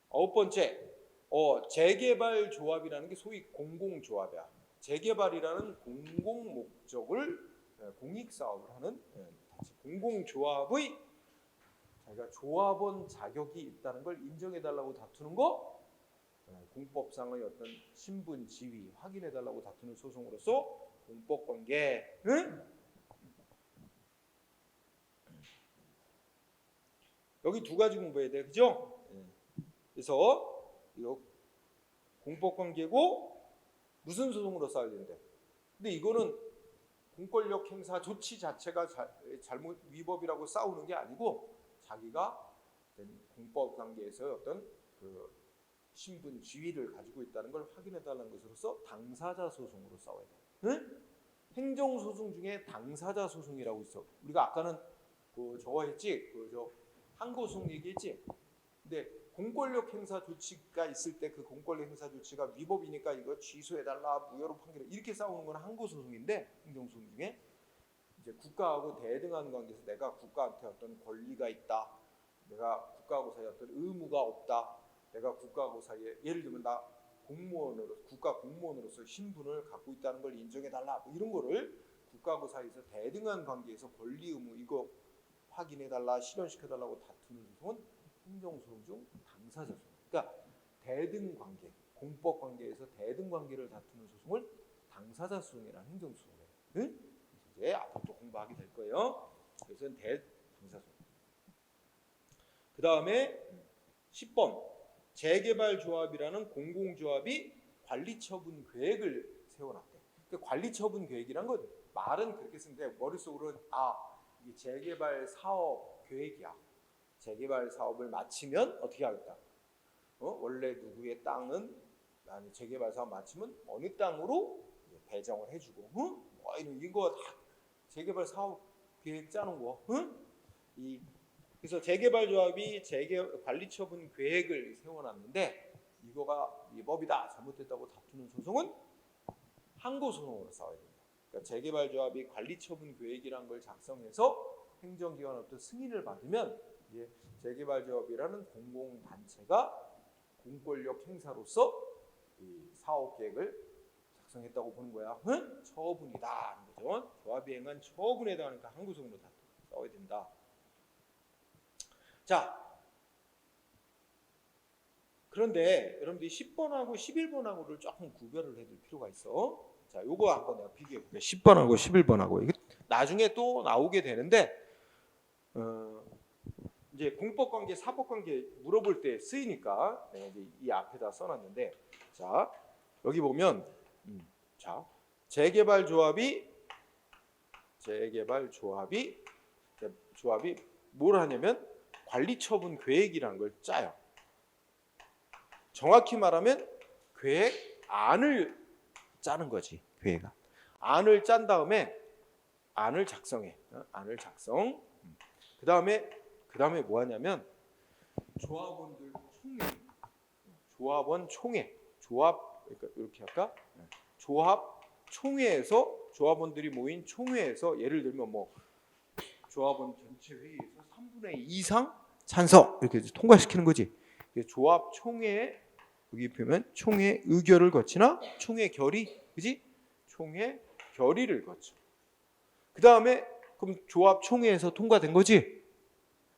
9번째, 재개발 조합이라는 게 소위 공공조합이야. 재개발이라는 공공 목적을 공익 사업을 하는 공공조합의 자기가 조합원 자격이 있다는 걸 인정해달라고 다투는 거, 공법상의 어떤 신분 지위 확인해달라고 다투는 소송으로서 공법관계. 응? 여기 두 가지 공부해야 돼, 그죠? 그래서 이거 공법관계고 무슨 소송으로 싸워야 된대. 근데 이거는 공권력 행사 조치 자체가 잘못 위법이라고 싸우는 게 아니고 자기가 공법 관계에서 어떤 그 신분 지위를 가지고 있다는 걸 확인해달라는 것으로서 당사자 소송으로 싸워야 돼. 응? 행정 소송 중에 당사자 소송이라고 있어. 우리가 아까는 저거 했지, 항고소송 얘기했지. 근데 공권력 행사 조치가 있을 때 그 공권력 행사 조치가 위법이니까 이거 취소해달라, 무효로 판결해, 이렇게 싸우는 건 항고소송인데, 행정소송 중에 이제 국가하고 대등한 관계에서 내가 국가한테 어떤 권리가 있다, 내가 국가하고 사이에 어떤 의무가 없다, 내가 국가하고 사이에 예를 들면 나 국가 공무원으로서 신분을 갖고 있다는 걸 인정해달라, 이런 거를 국가하고 사이에서 대등한 관계에서 권리 의무 이거 확인해달라, 실현시켜달라고 다투는 소송은 행정소송 중 당사자 소송. 그러니까 대등 관계, 공법 관계에서 대등 관계를 다투는 소송을 당사자 소송이라는 행정소송이에요. 응? 이제 앞으로 또 공부하게 될 거예요. 그래서 대당사 소송. 그 다음에 10번 재개발 조합이라는 공공조합이 관리처분 계획을 세워놨대. 그러니까 관리처분 계획이란 건 말은 그렇게 쓰는데 머릿속으로는 이게 재개발 사업 계획이야. 재개발 사업을 마치면 어떻게 하겠다. 원래 누구의 땅은 재개발 사업 마치면 어느 땅으로 배정을 해주고, 이거 다 재개발 사업 계획 짜는 거. 그래서 재개발 조합이 관리처분 계획을 세워놨는데 이거가 위법이다, 잘못됐다고 다투는 소송은 항고소송으로 싸워야 된다. 그러니까 재개발 조합이 관리처분 계획이란 걸 작성해서 행정기관으로부터 승인을 받으면 이제 재개발 조합이라는 공공단체가 공권력 행사로서 이 사업 계획을 작성했다고 보는 거야. 처분이다 하는 거죠. 조합이 행한 처분에 대하니까 항고소송으로 싸워야 된다. 자, 그런데 여러분들이 10번하고 11번하고를 조금 구별을 해둘 필요가 있어. 자, 요거 한번 내가 비교해 볼게요. 10번하고 11번하고 이게 나중에 또 나오게 되는데 이제 공법관계, 사법관계 물어볼 때 쓰이니까 내가 이제 이 앞에다 써놨는데, 자 여기 보면 자 재개발 조합이 뭘 하냐면 관리처분 계획이라는 걸 짜요. 정확히 말하면 계획안을 짜는 거지. 계획안. 안을 짠 다음에 안을 작성해. 안을 작성. 그 다음에 뭐 하냐면 조합원들 총회, 그러니까 이렇게 할까? 조합 총회에서 조합원들이 모인 총회에서 예를 들면 뭐 조합원 전체 회의에서 3분의 2 이상 찬성 이렇게 통과시키는 거지. 조합 총회에 여기 보면 총회 의결을 거치나 총회 결의, 그지? 총회 결의를 거쳐. 그 다음에 그럼 조합 총회에서 통과된 거지.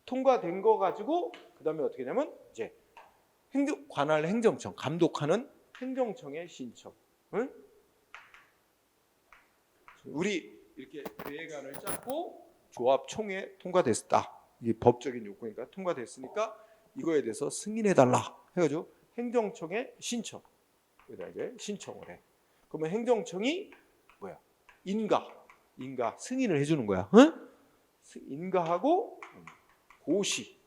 통과된 거 가지고 그 다음에 어떻게 하냐면 이제 관할 행정청, 감독하는 행정청에 신청. 응? 우리 이렇게 계획안을 짰고 조합 총회 통과됐다. 이게 법적인 요건이니까 통과됐으니까 이거에 대해서 승인해달라 해가지고 행정청에 신청. 여기다 이제 신청을 해. 그러면 행정청이 뭐야? 인가 승인을 해주는 거야. 응? 인가하고 고시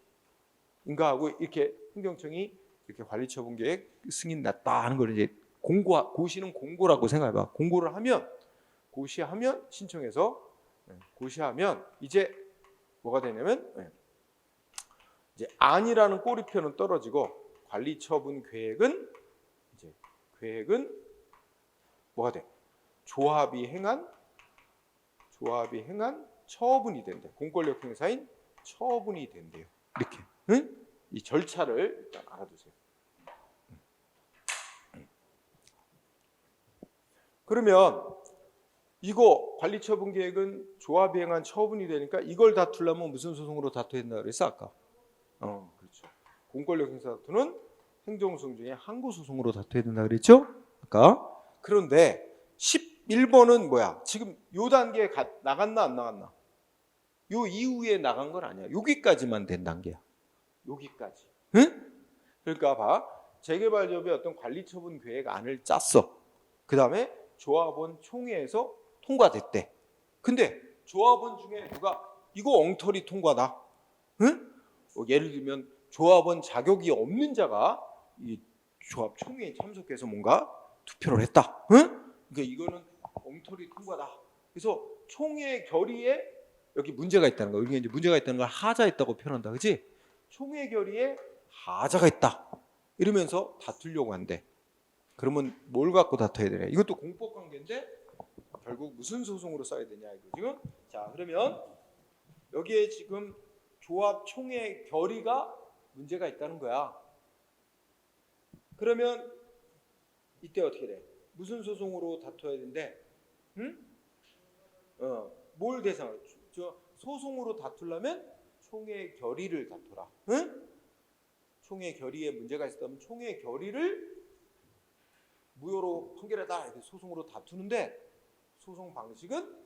인가하고 이렇게 행정청이 이렇게 관리처분계획 승인 났다 하는 걸 이제 고시는 공고라고 생각해봐. 공고를 하면 고시하면 신청해서 고시하면 이제 뭐가 되냐면 이제 안이라는 꼬리표는 떨어지고 관리처분 계획은 뭐가 돼? 조합이 행한 처분이 된대. 공권력 행사인 처분이 된대요. 이렇게. 응? 이 절차를 일단 알아두세요. 그러면 이거 관리처분 계획은 조합이 행한 처분이 되니까 이걸 다투려면 무슨 소송으로 다투야 된다 그랬어 아까? 그렇죠. 공권력 행사 다투는 행정소송 중에 항고소송으로 다투야 된다 그랬죠? 아까. 그런데 11번은 뭐야? 지금 요 단계에 나갔나 안 나갔나? 요 이후에 나간 건 아니야. 여기까지만 된 단계야. 여기까지. 응? 그러니까 봐. 재개발조합의 어떤 관리처분 계획안을 짰어. 그 다음에 조합원 총회에서 통과됐대. 근데 조합원 중에 누가 이거 엉터리 통과다. 응? 예를 들면 조합원 자격이 없는 자가 이 조합 총회에 참석해서 뭔가 투표를 했다. 응? 그러니까 이거는 엉터리 통과다. 그래서 총회 결의에 여기 문제가 있다는 거. 여기 이제 문제가 있다는 걸 하자했다고 표현한다. 그렇지? 총회 결의에 하자가 있다. 이러면서 다투려고 한대. 그러면 뭘 갖고 다퉈야 되냐? 이것도 공법 관계인데 결국 무슨 소송으로 써야 되냐 이거 지금. 자, 그러면 여기에 지금 조합 총회 결의가 문제가 있다는 거야. 그러면 이때 어떻게 돼? 무슨 소송으로 다퉈야 된대? 응? 뭘 대상으로? 소송으로 다투려면 총회 결의를 다투라. 응? 총회 결의에 문제가 있었다면 총회 결의를 무효로 판결하다 이렇게 소송으로 다투는데 소송 방식은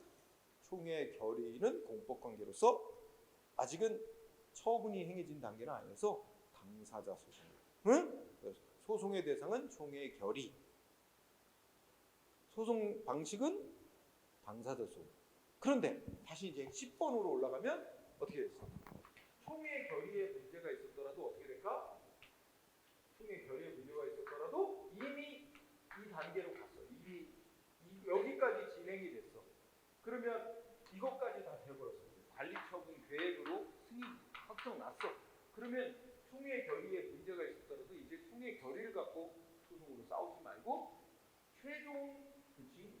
총회 결의는 공법관계로서 아직은 처분이 행해진 단계는 아니어서 당사자 소송. 응? 소송의 대상은 총회 결의. 소송 방식은 당사자 소송. 그런데 다시 이제 10번으로 올라가면 어떻게 됐어? 총회 결의에 문제가 있었더라도 어떻게 될까? 총회 결의에 문제가 있었더라도 이미 이 단계로 갔어. 이미 여기까지 진행이 됐어. 그러면 이것까지 다 돼버렸어. 관리처분 계획으로 승인 확정 났어. 그러면 총회 결의에 문제가 있었더라도 이제 총회 결의를 갖고 소송으로 싸우지 말고 최종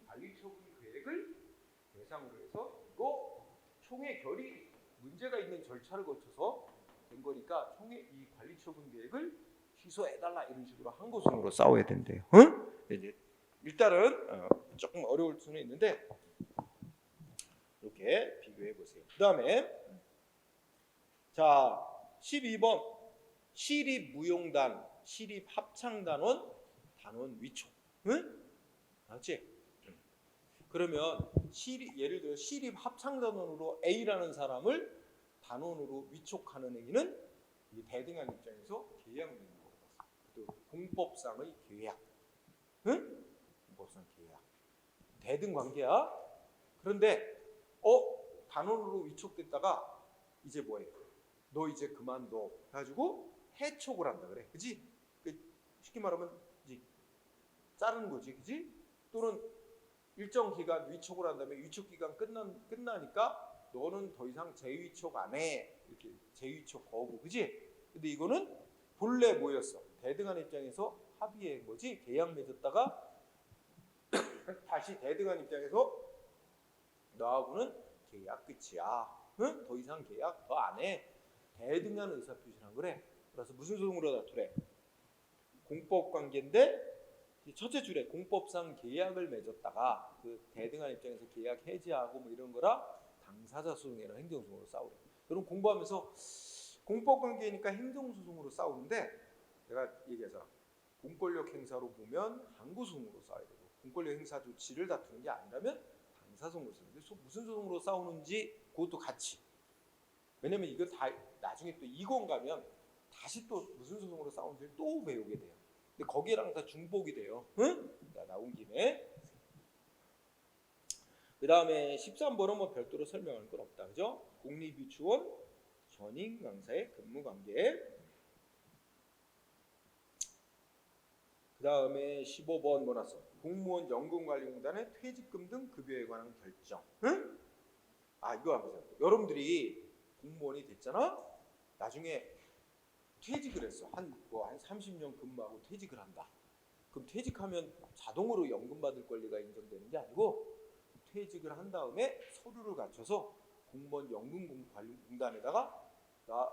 관리처분 계획을 대상으로 해서 이거 총회 결의 문제가 있는 절차를 거쳐서 된 거니까 총회 이 관리처분 계획을 취소해달라 이런 식으로 항고소송으로 싸워야 된대요. 응? 이제 일단은 조금 어려울 수는 있는데 이렇게 비교해 보세요. 그 다음에 자 12번 시립무용단 시립합창단원 단원 위촉. 응? 알았지? 그러면 예를 들어 시립합창단원으로 A라는 사람을 단원으로 위촉하는 행위는 이 대등한 입장에서 계약 맺는 거로 봤어. 또 공법상의 계약. 응? 공법상 계약. 대등 관계야. 그런데 단원으로 위촉됐다가 이제 뭐해? 너 이제 그만둬. 해가지고 해촉을 한다 그래. 그지? 쉽게 말하면 이제 자르는 거지. 그지? 또는 일정 기간 위촉을 한 다음에 위촉 기간 끝나니까 너는 더 이상 재위촉 안 해. 이렇게 재위촉 거부. 그지? 근데 이거는 본래 뭐였어? 대등한 입장에서 합의해 뭐지? 계약 맺었다가 다시 대등한 입장에서 너하고는 계약 끝이야. 응? 더 이상 계약 더 안 해. 대등한 의사표시를 한 거래. 그래서 무슨 소송으로 다투래? 공법 관계인데 첫째 줄에 공법상 계약을 맺었다가 그 대등한 입장에서 계약 해지하고 뭐 이런 거라 당사자 소송이나 행정소송으로 싸우래. 여러분 공부하면서 공법 관계니까 행정소송으로 싸우는데 내가 얘기하잖아. 공권력 행사로 보면 항고소송으로 싸워야 되고 공권력 행사 조치를 다투는 게 아니라면 당사소송으로 싸우는데 무슨 소송으로 싸우는지 그것도 같이. 왜냐면 이거 다 나중에 또 이권 가면 다시 또 무슨 소송으로 싸우는지 또 배우게 돼요. 근데 거기랑 다 중복이 돼요. 응? 자, 나온 김에 그 다음에 13번은 뭐 별도로 설명할 건 없다. 그죠? 공립유치원 전임 강사의 근무 관계. 그 다음에 15번 뭐 났어? 공무원 연금관리공단의 퇴직금 등 급여에 관한 결정. 응? 아, 이거 한번 보세요. 여러분들이 공무원이 됐잖아? 나중에 퇴직을 했어. 한 30년 근무하고 퇴직을 한다. 그럼 퇴직하면 자동으로 연금 받을 권리가 인정되는 게 아니고 퇴직을 한 다음에 서류를 갖춰서 공무원 연금관리공단에다가 나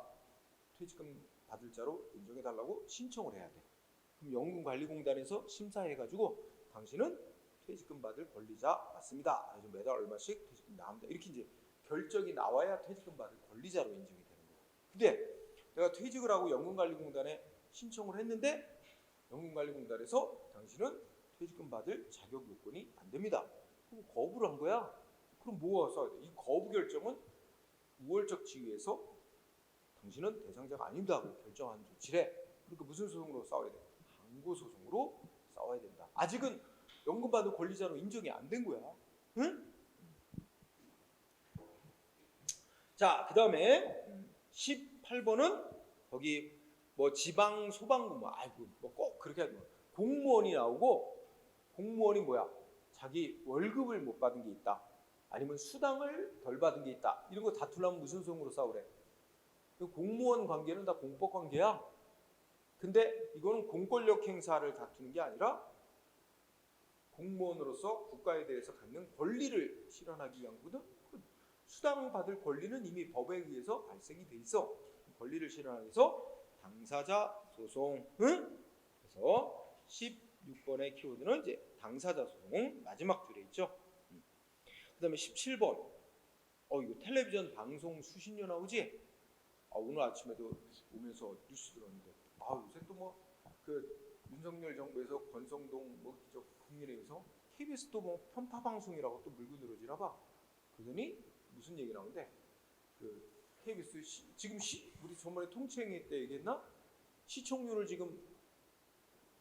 퇴직금 받을 자로 인정해달라고 신청을 해야 돼. 그럼 연금관리공단에서 심사해가지고 당신은 퇴직금 받을 권리자 맞습니다. 그래서 매달 얼마씩 퇴직금 나옵니다. 이렇게 이제 결정이 나와야 퇴직금 받을 권리자로 인정이 되는 거야. 근데 내가 퇴직을 하고 연금관리공단에 신청을 했는데 연금관리공단에서 당신은 퇴직금 받을 자격 요건이 안 됩니다. 그럼 거부를 한 거야. 그럼 뭐가 써야 돼? 이 거부 결정은 우월적 지위에서 당신은 대상자가 아닙니다. 결정한 조치래. 그러니까 무슨 소송으로 싸워야 돼? 항고소송으로 싸워야 된다. 아직은 연금 받을 권리자로 인정이 안 된 거야. 응? 자, 그 다음에 18번은 거기 뭐 지방 소방부 뭐 아이고 뭐 꼭 그렇게 하지 마. 공무원이 나오고 공무원이 뭐야? 자기 월급을 못 받은 게 있다. 아니면 수당을 덜 받은 게 있다. 이런 거 다투려면 무슨 소송으로 싸우래? 공무원 관계는 다 공법 관계야. 근데 이거는 공권력 행사를 다투는 게 아니라 공무원으로서 국가에 대해서 갖는 권리를 실현하기 위한 거거든. 수당 받을 권리는 이미 법에 의해서 발생이 돼 있어. 권리를 실현하기 위해서 당사자 소송. 응? 그래서 16번의 키워드는 이제 당사자 소송 마지막 줄에 있죠. 그다음에 17번. 이거 텔레비전 방송 수신료 나오지? 오늘 아침에도 오면서 뉴스 들었는데 요새 또 뭐 그 윤석열 정부에서 권성동 뭐 국민의힘에서 KBS도 뭐 편파 방송이라고 또 물고 늘어지나 봐. 그러더니 무슨 얘기 나오는데 그 KBS 지금 우리 저번에 통치행위 때 얘기했나? 시청률을 지금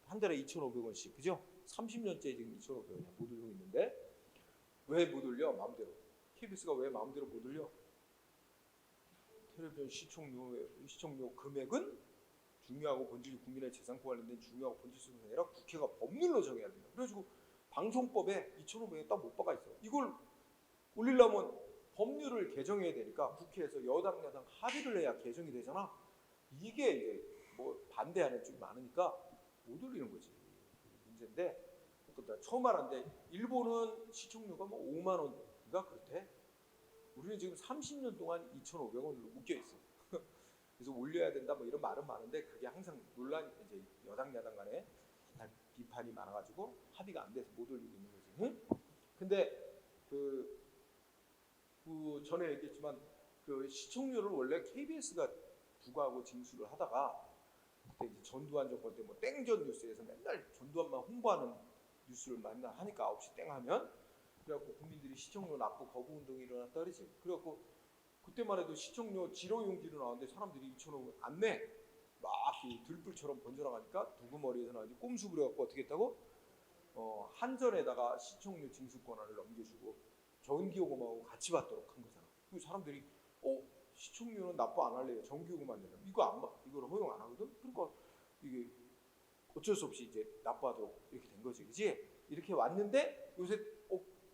한 달에 2,500원씩 그죠? 30년째 지금 2,500원이야 못 올리고 있는데 왜 못 올려? 마음대로 KBS가 왜 마음대로 못 올려? 텔레비전 시청료 금액은 중요하고 본질이 국민의 재산과 관련된 중요하고 본질성이 아니라 국회가 법률로 정해야 된다. 그래가지고 방송법에 2,500원 딱 못 박아 있어. 이걸 올리려면 법률을 개정해야 되니까 국회에서 여당 합의를 해야 개정이 되잖아. 이게 이제 뭐 반대하는 쪽이 많으니까 못 올리는 거지. 문제인데 그러니까 처음 알았는데 일본은 시청료가 뭐 5만 원인가 그렇대. 우리는 지금 30년 동안 2,500원으로 묶여 있어. 그래서 올려야 된다 뭐 이런 말은 많은데 그게 항상 논란이 이제 여당 야당 간에 비판이 많아가지고 합의가 안 돼서 못 올리고 있는 거지. 응? 근데 그 전에 얘기했지만 그 시청률을 원래 KBS가 부과하고 징수를 하다가 그때 이제 전두환 정권 때 뭐 땡전 뉴스에서 맨날 전두환만 홍보하는 뉴스를 맨날 하니까 9시 땡 하면 그래갖고 국민들이 시청료 납부 거부 운동이 일어났다 그러지. 그래갖고 그때만 해도 시청료 지로 용기로 나왔는데 사람들이 2,500원 안 내. 막 들불처럼 번져나가니까 두구머리에서 나와서 꼼수 부려갖고 어떻게 했다고? 한전에다가 시청료 징수 권한을 넘겨주고 전기요금하고 같이 받도록 한 거잖아. 그 사람들이 시청료는 납부 안 할래요. 전기요금만 내면 이걸 허용 안 하거든. 그러니까 이게 어쩔 수 없이 이제 납부하도록 이렇게 된 거지, 그지? 이렇게 왔는데 요새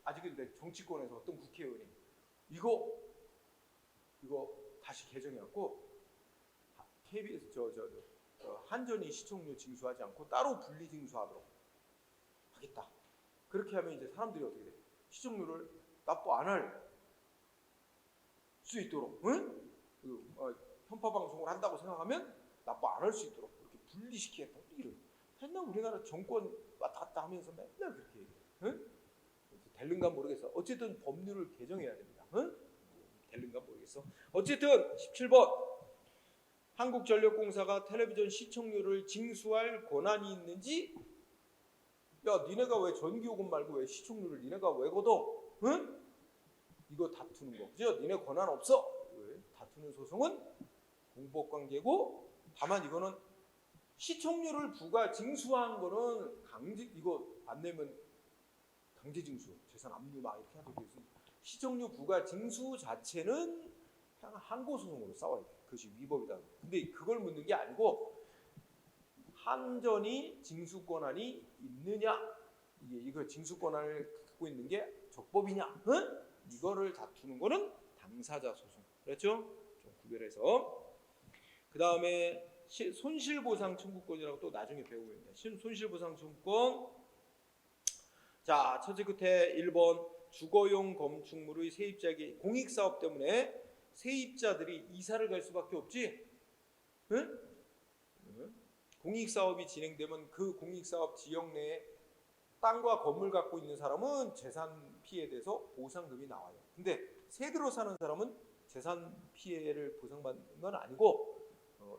아직은 정치권에서 어떤 국회의원이 이거 다시 개정해갖고 KBS 한전이 시청료 징수하지 않고 따로 분리 징수하도록 하겠다. 그렇게 하면 이제 사람들이 어떻게 돼? 시청료를 납부 안 할 수 있도록, 응? 편파 방송을 한다고 생각하면 납부 안 할 수 있도록 그렇게 분리시키겠다. 이런. 맨날 우리나라 정권 왔다 갔다 하면서 맨날 그렇게 얘기해. 응? 될는가 모르겠어. 어쨌든 법률을 개정해야 됩니다. 응? 될는가 모르겠어. 어쨌든 17번 한국전력공사가 텔레비전 시청료를 징수할 권한이 있는지 야 니네가 왜 전기요금 말고 왜 시청료를 니네가 왜 걷어? 응? 이거 다투는 거 그죠? 니네 권한 없어. 다투는 소송은 공법관계고 다만 이거는 시청료를 징수한 거는 이거 안 내면 강제 징수, 재산 압류 막 이렇게 하도록 되어 있습니다. 시청료 부과 징수 자체는 항고소송으로 싸워야 돼요. 그것이 위법이다. 근데 그걸 묻는 게 아니고 한전이 징수권한이 있느냐, 이거 징수권한을 갖고 있는 게 적법이냐, 응? 이거를 다투는 거는 당사자 소송. 그렇죠? 좀 구별해서. 그 다음에 손실보상 청구권이라고 또 나중에 배우겠습니다. 손실보상 청구권. 자, 첫째 끝에 1번 주거용 건축물의 세입자에게 공익사업 때문에 세입자들이 이사를 갈 수밖에 없지. 응? 공익사업이 진행되면 그 공익사업 지역 내에 땅과 건물 갖고 있는 사람은 재산 피해에 대해서 보상금이 나와요. 근데 새 들어 사는 사람은 재산 피해를 보상받는 건 아니고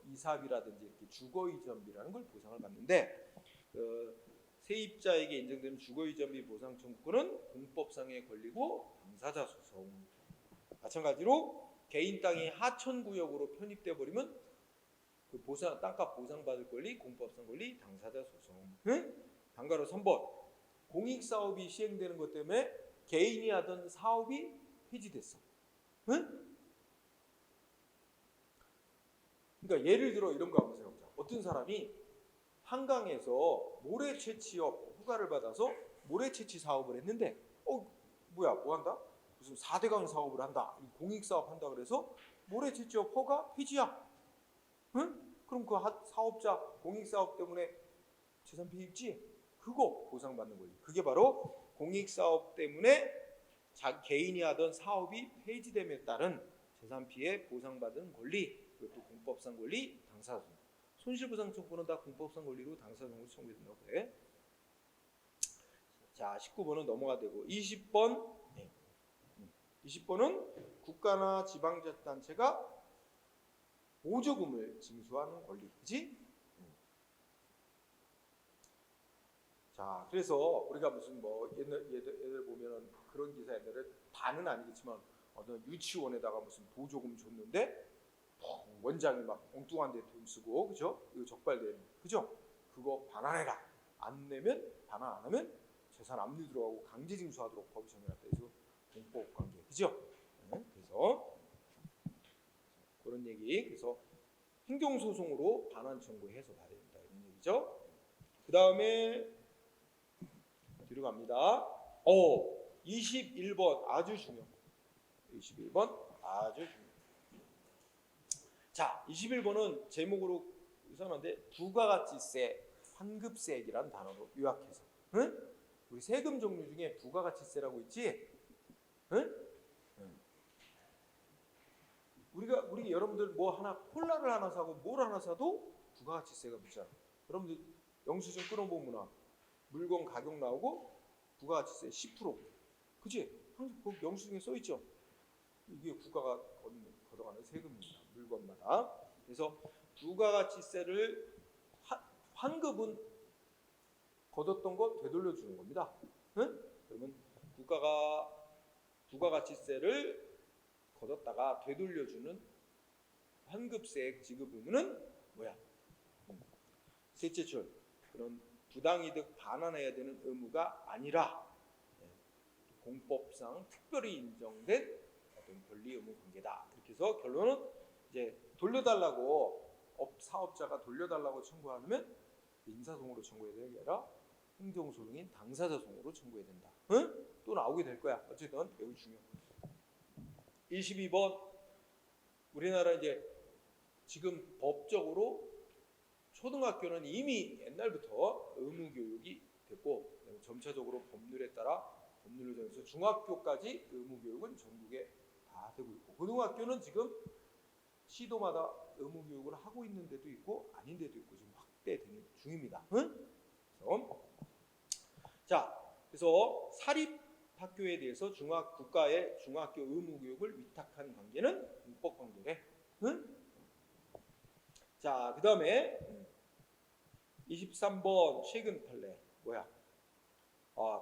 이사비라든지 이렇게 주거이전비라는 걸 보상을 받는데, 세입자에게 인정되는 주거이전비 보상 청구권은 공법상의 권리고 당사자 소송. 마찬가지로 개인 땅이 하천구역으로 편입돼 버리면 그 땅값 보상받을 권리, 공법상 권리, 당사자 소송. 응? 단가로 3번 공익사업이 시행되는 것 때문에 개인이 하던 사업이 폐지됐어. 응? 그러니까 예를 들어 이런 거 한번 생각해보자. 어떤 사람이 한강에서 모래 채취업 허가를 받아서 모래 채취 사업을 했는데 뭐야 뭐 한다? 무슨 4대강 사업을 한다. 공익사업 한다 그래서 모래 채취업 허가 폐지야. 응? 그럼 그 사업자 공익사업 때문에 재산 피해 입지? 그거 보상받는 권리. 그게 바로 공익사업 때문에 개인이 하던 사업이 폐지됨에 따른 재산 피해 보상받은 권리. 그것도 공법상 권리, 당사자. 손실보상 청구는 다 공법상 권리로 당사자성으로 청구된다고 그래. 자, 19번은 넘어가 되고 20번. 네. 20번은 국가나 지방자치단체가 보조금을 징수하는 권리. 그지? 자, 그래서 우리가 무슨 뭐 얘들 보면은 그런 기사 옛날에 다는 아니겠지만 어떤 유치원에다가 무슨 보조금 줬는데 원장이 막 엉뚱한 데 돈 쓰고, 그죠? 이거 적발되는, 그죠? 그거 반환해라. 안 내면, 반환 안 하면 재산 압류 들어가고 강제 징수하도록 법이 정해놨다. 그래서 공법 관계, 그죠? 네, 그래서 그런 얘기. 그래서 행정소송으로 반환 청구해서 받아야 된다 이런 얘기죠. 그 다음에 뒤로 갑니다. 21번 아주 중요. 21번 아주 중요. 자, 21번은 제목으로 써놨는데 부가가치세, 환급세액이라는 단어로 요약해서. 응? 우리 세금 종류 중에 부가가치세라고 있지? 응? 우리 여러분들 뭐 하나 콜라를 하나 사고 뭘 하나 사도 부가가치세가 붙잖아. 여러분들 영수증 끊어보면 물건 가격 나오고 부가가치세 10%. 그치? 항상 그 영수증에 써있죠. 이게 국가가 걷어가는 세금입니다. 물건마다. 그래서 부가가치세를 환급은 걷었던 거 되돌려주는 겁니다. 응? 그러면 국가가 부가가치세를 걷었다가 되돌려주는 환급세액 지급 의무는 뭐야? 셋째 줄, 그런 부당이득 반환해야 되는 의무가 아니라 공법상 특별히 인정된 어떤 권리 의무 관계다. 그렇게 해서 결론은 이제 돌려달라고 사업자가 돌려달라고 청구하면 민사소송으로 청구해야 되는 게 아니라 행정소송인 당사자소송으로 청구해야 된다. 응? 또 나오게 될 거야. 어쨌든 매우 중요한 거야. 22번 우리나라 이제 지금 법적으로 초등학교는 이미 옛날부터 의무교육이 됐고 점차적으로 법률에 따라 법률을 정해서 중학교까지 의무교육은 전국에 다 되고 있고 고등학교는 지금 시도마다 의무교육을 하고 있는 데도 있고 아닌 데도 있고 지금 확대되는 중입니다. 응? 그래서 사립학교에 대해서 국가의 중학교 의무교육을 위탁한 관계는 공법관계래. 응? 자, 그 다음에 23번 최근 판례 뭐야?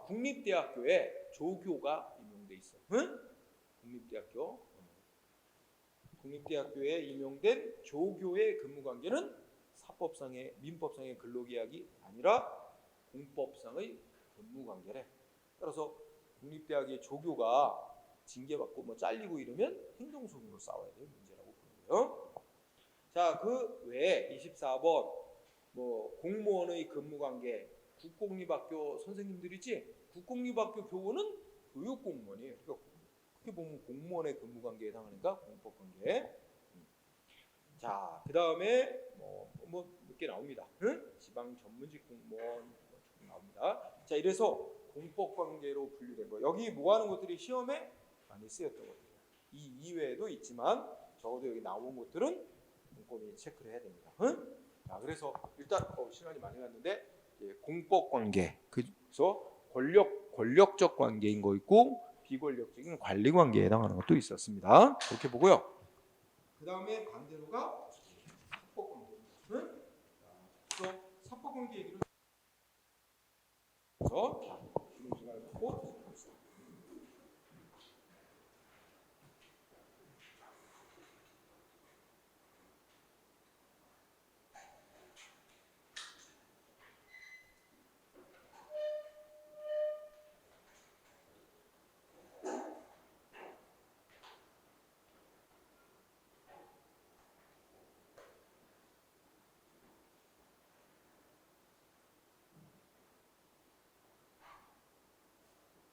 국립대학교에 조교가 임용돼 있어. 응? 국립대학교에 임용된 조교의 근무관계는 사법상의 민법상의 근로계약이 아니라 공법상의 근무관계래. 따라서 국립대학의 조교가 징계받고 뭐 잘리고 이러면 행정소송으로 싸워야 될 문제라고 보는 거예요. 자, 그 외에 24번 뭐 공무원의 근무관계, 국공립학교 선생님들이지 국공립학교 교원은 교육공무원이에요. 그러니까 그렇게 보면 공무원의 근무관계에 해당하니까 공법관계. 자, 그 다음에 몇 개 나옵니다. 응? 지방 전문직 공무원 조금 나옵니다. 자, 이래서 공법관계로 분류된 거. 여기 뭐 하는 것들이 시험에 많이 쓰였던 것들이에요. 이 이외에도 있지만 적어도 여기 나온 것들은 꼼꼼히 체크를 해야 됩니다. 응? 자, 그래서 일단 시간이 많이 갔는데 공법관계, 그래서 권력적 관계인 거 있고 비권력적인 관리 관계에 해당하는 것도 있었습니다. 이렇게 보고요. 그 다음에 반대로가 사법관계입니다. 응? 그래서 사법관계 얘기를 해서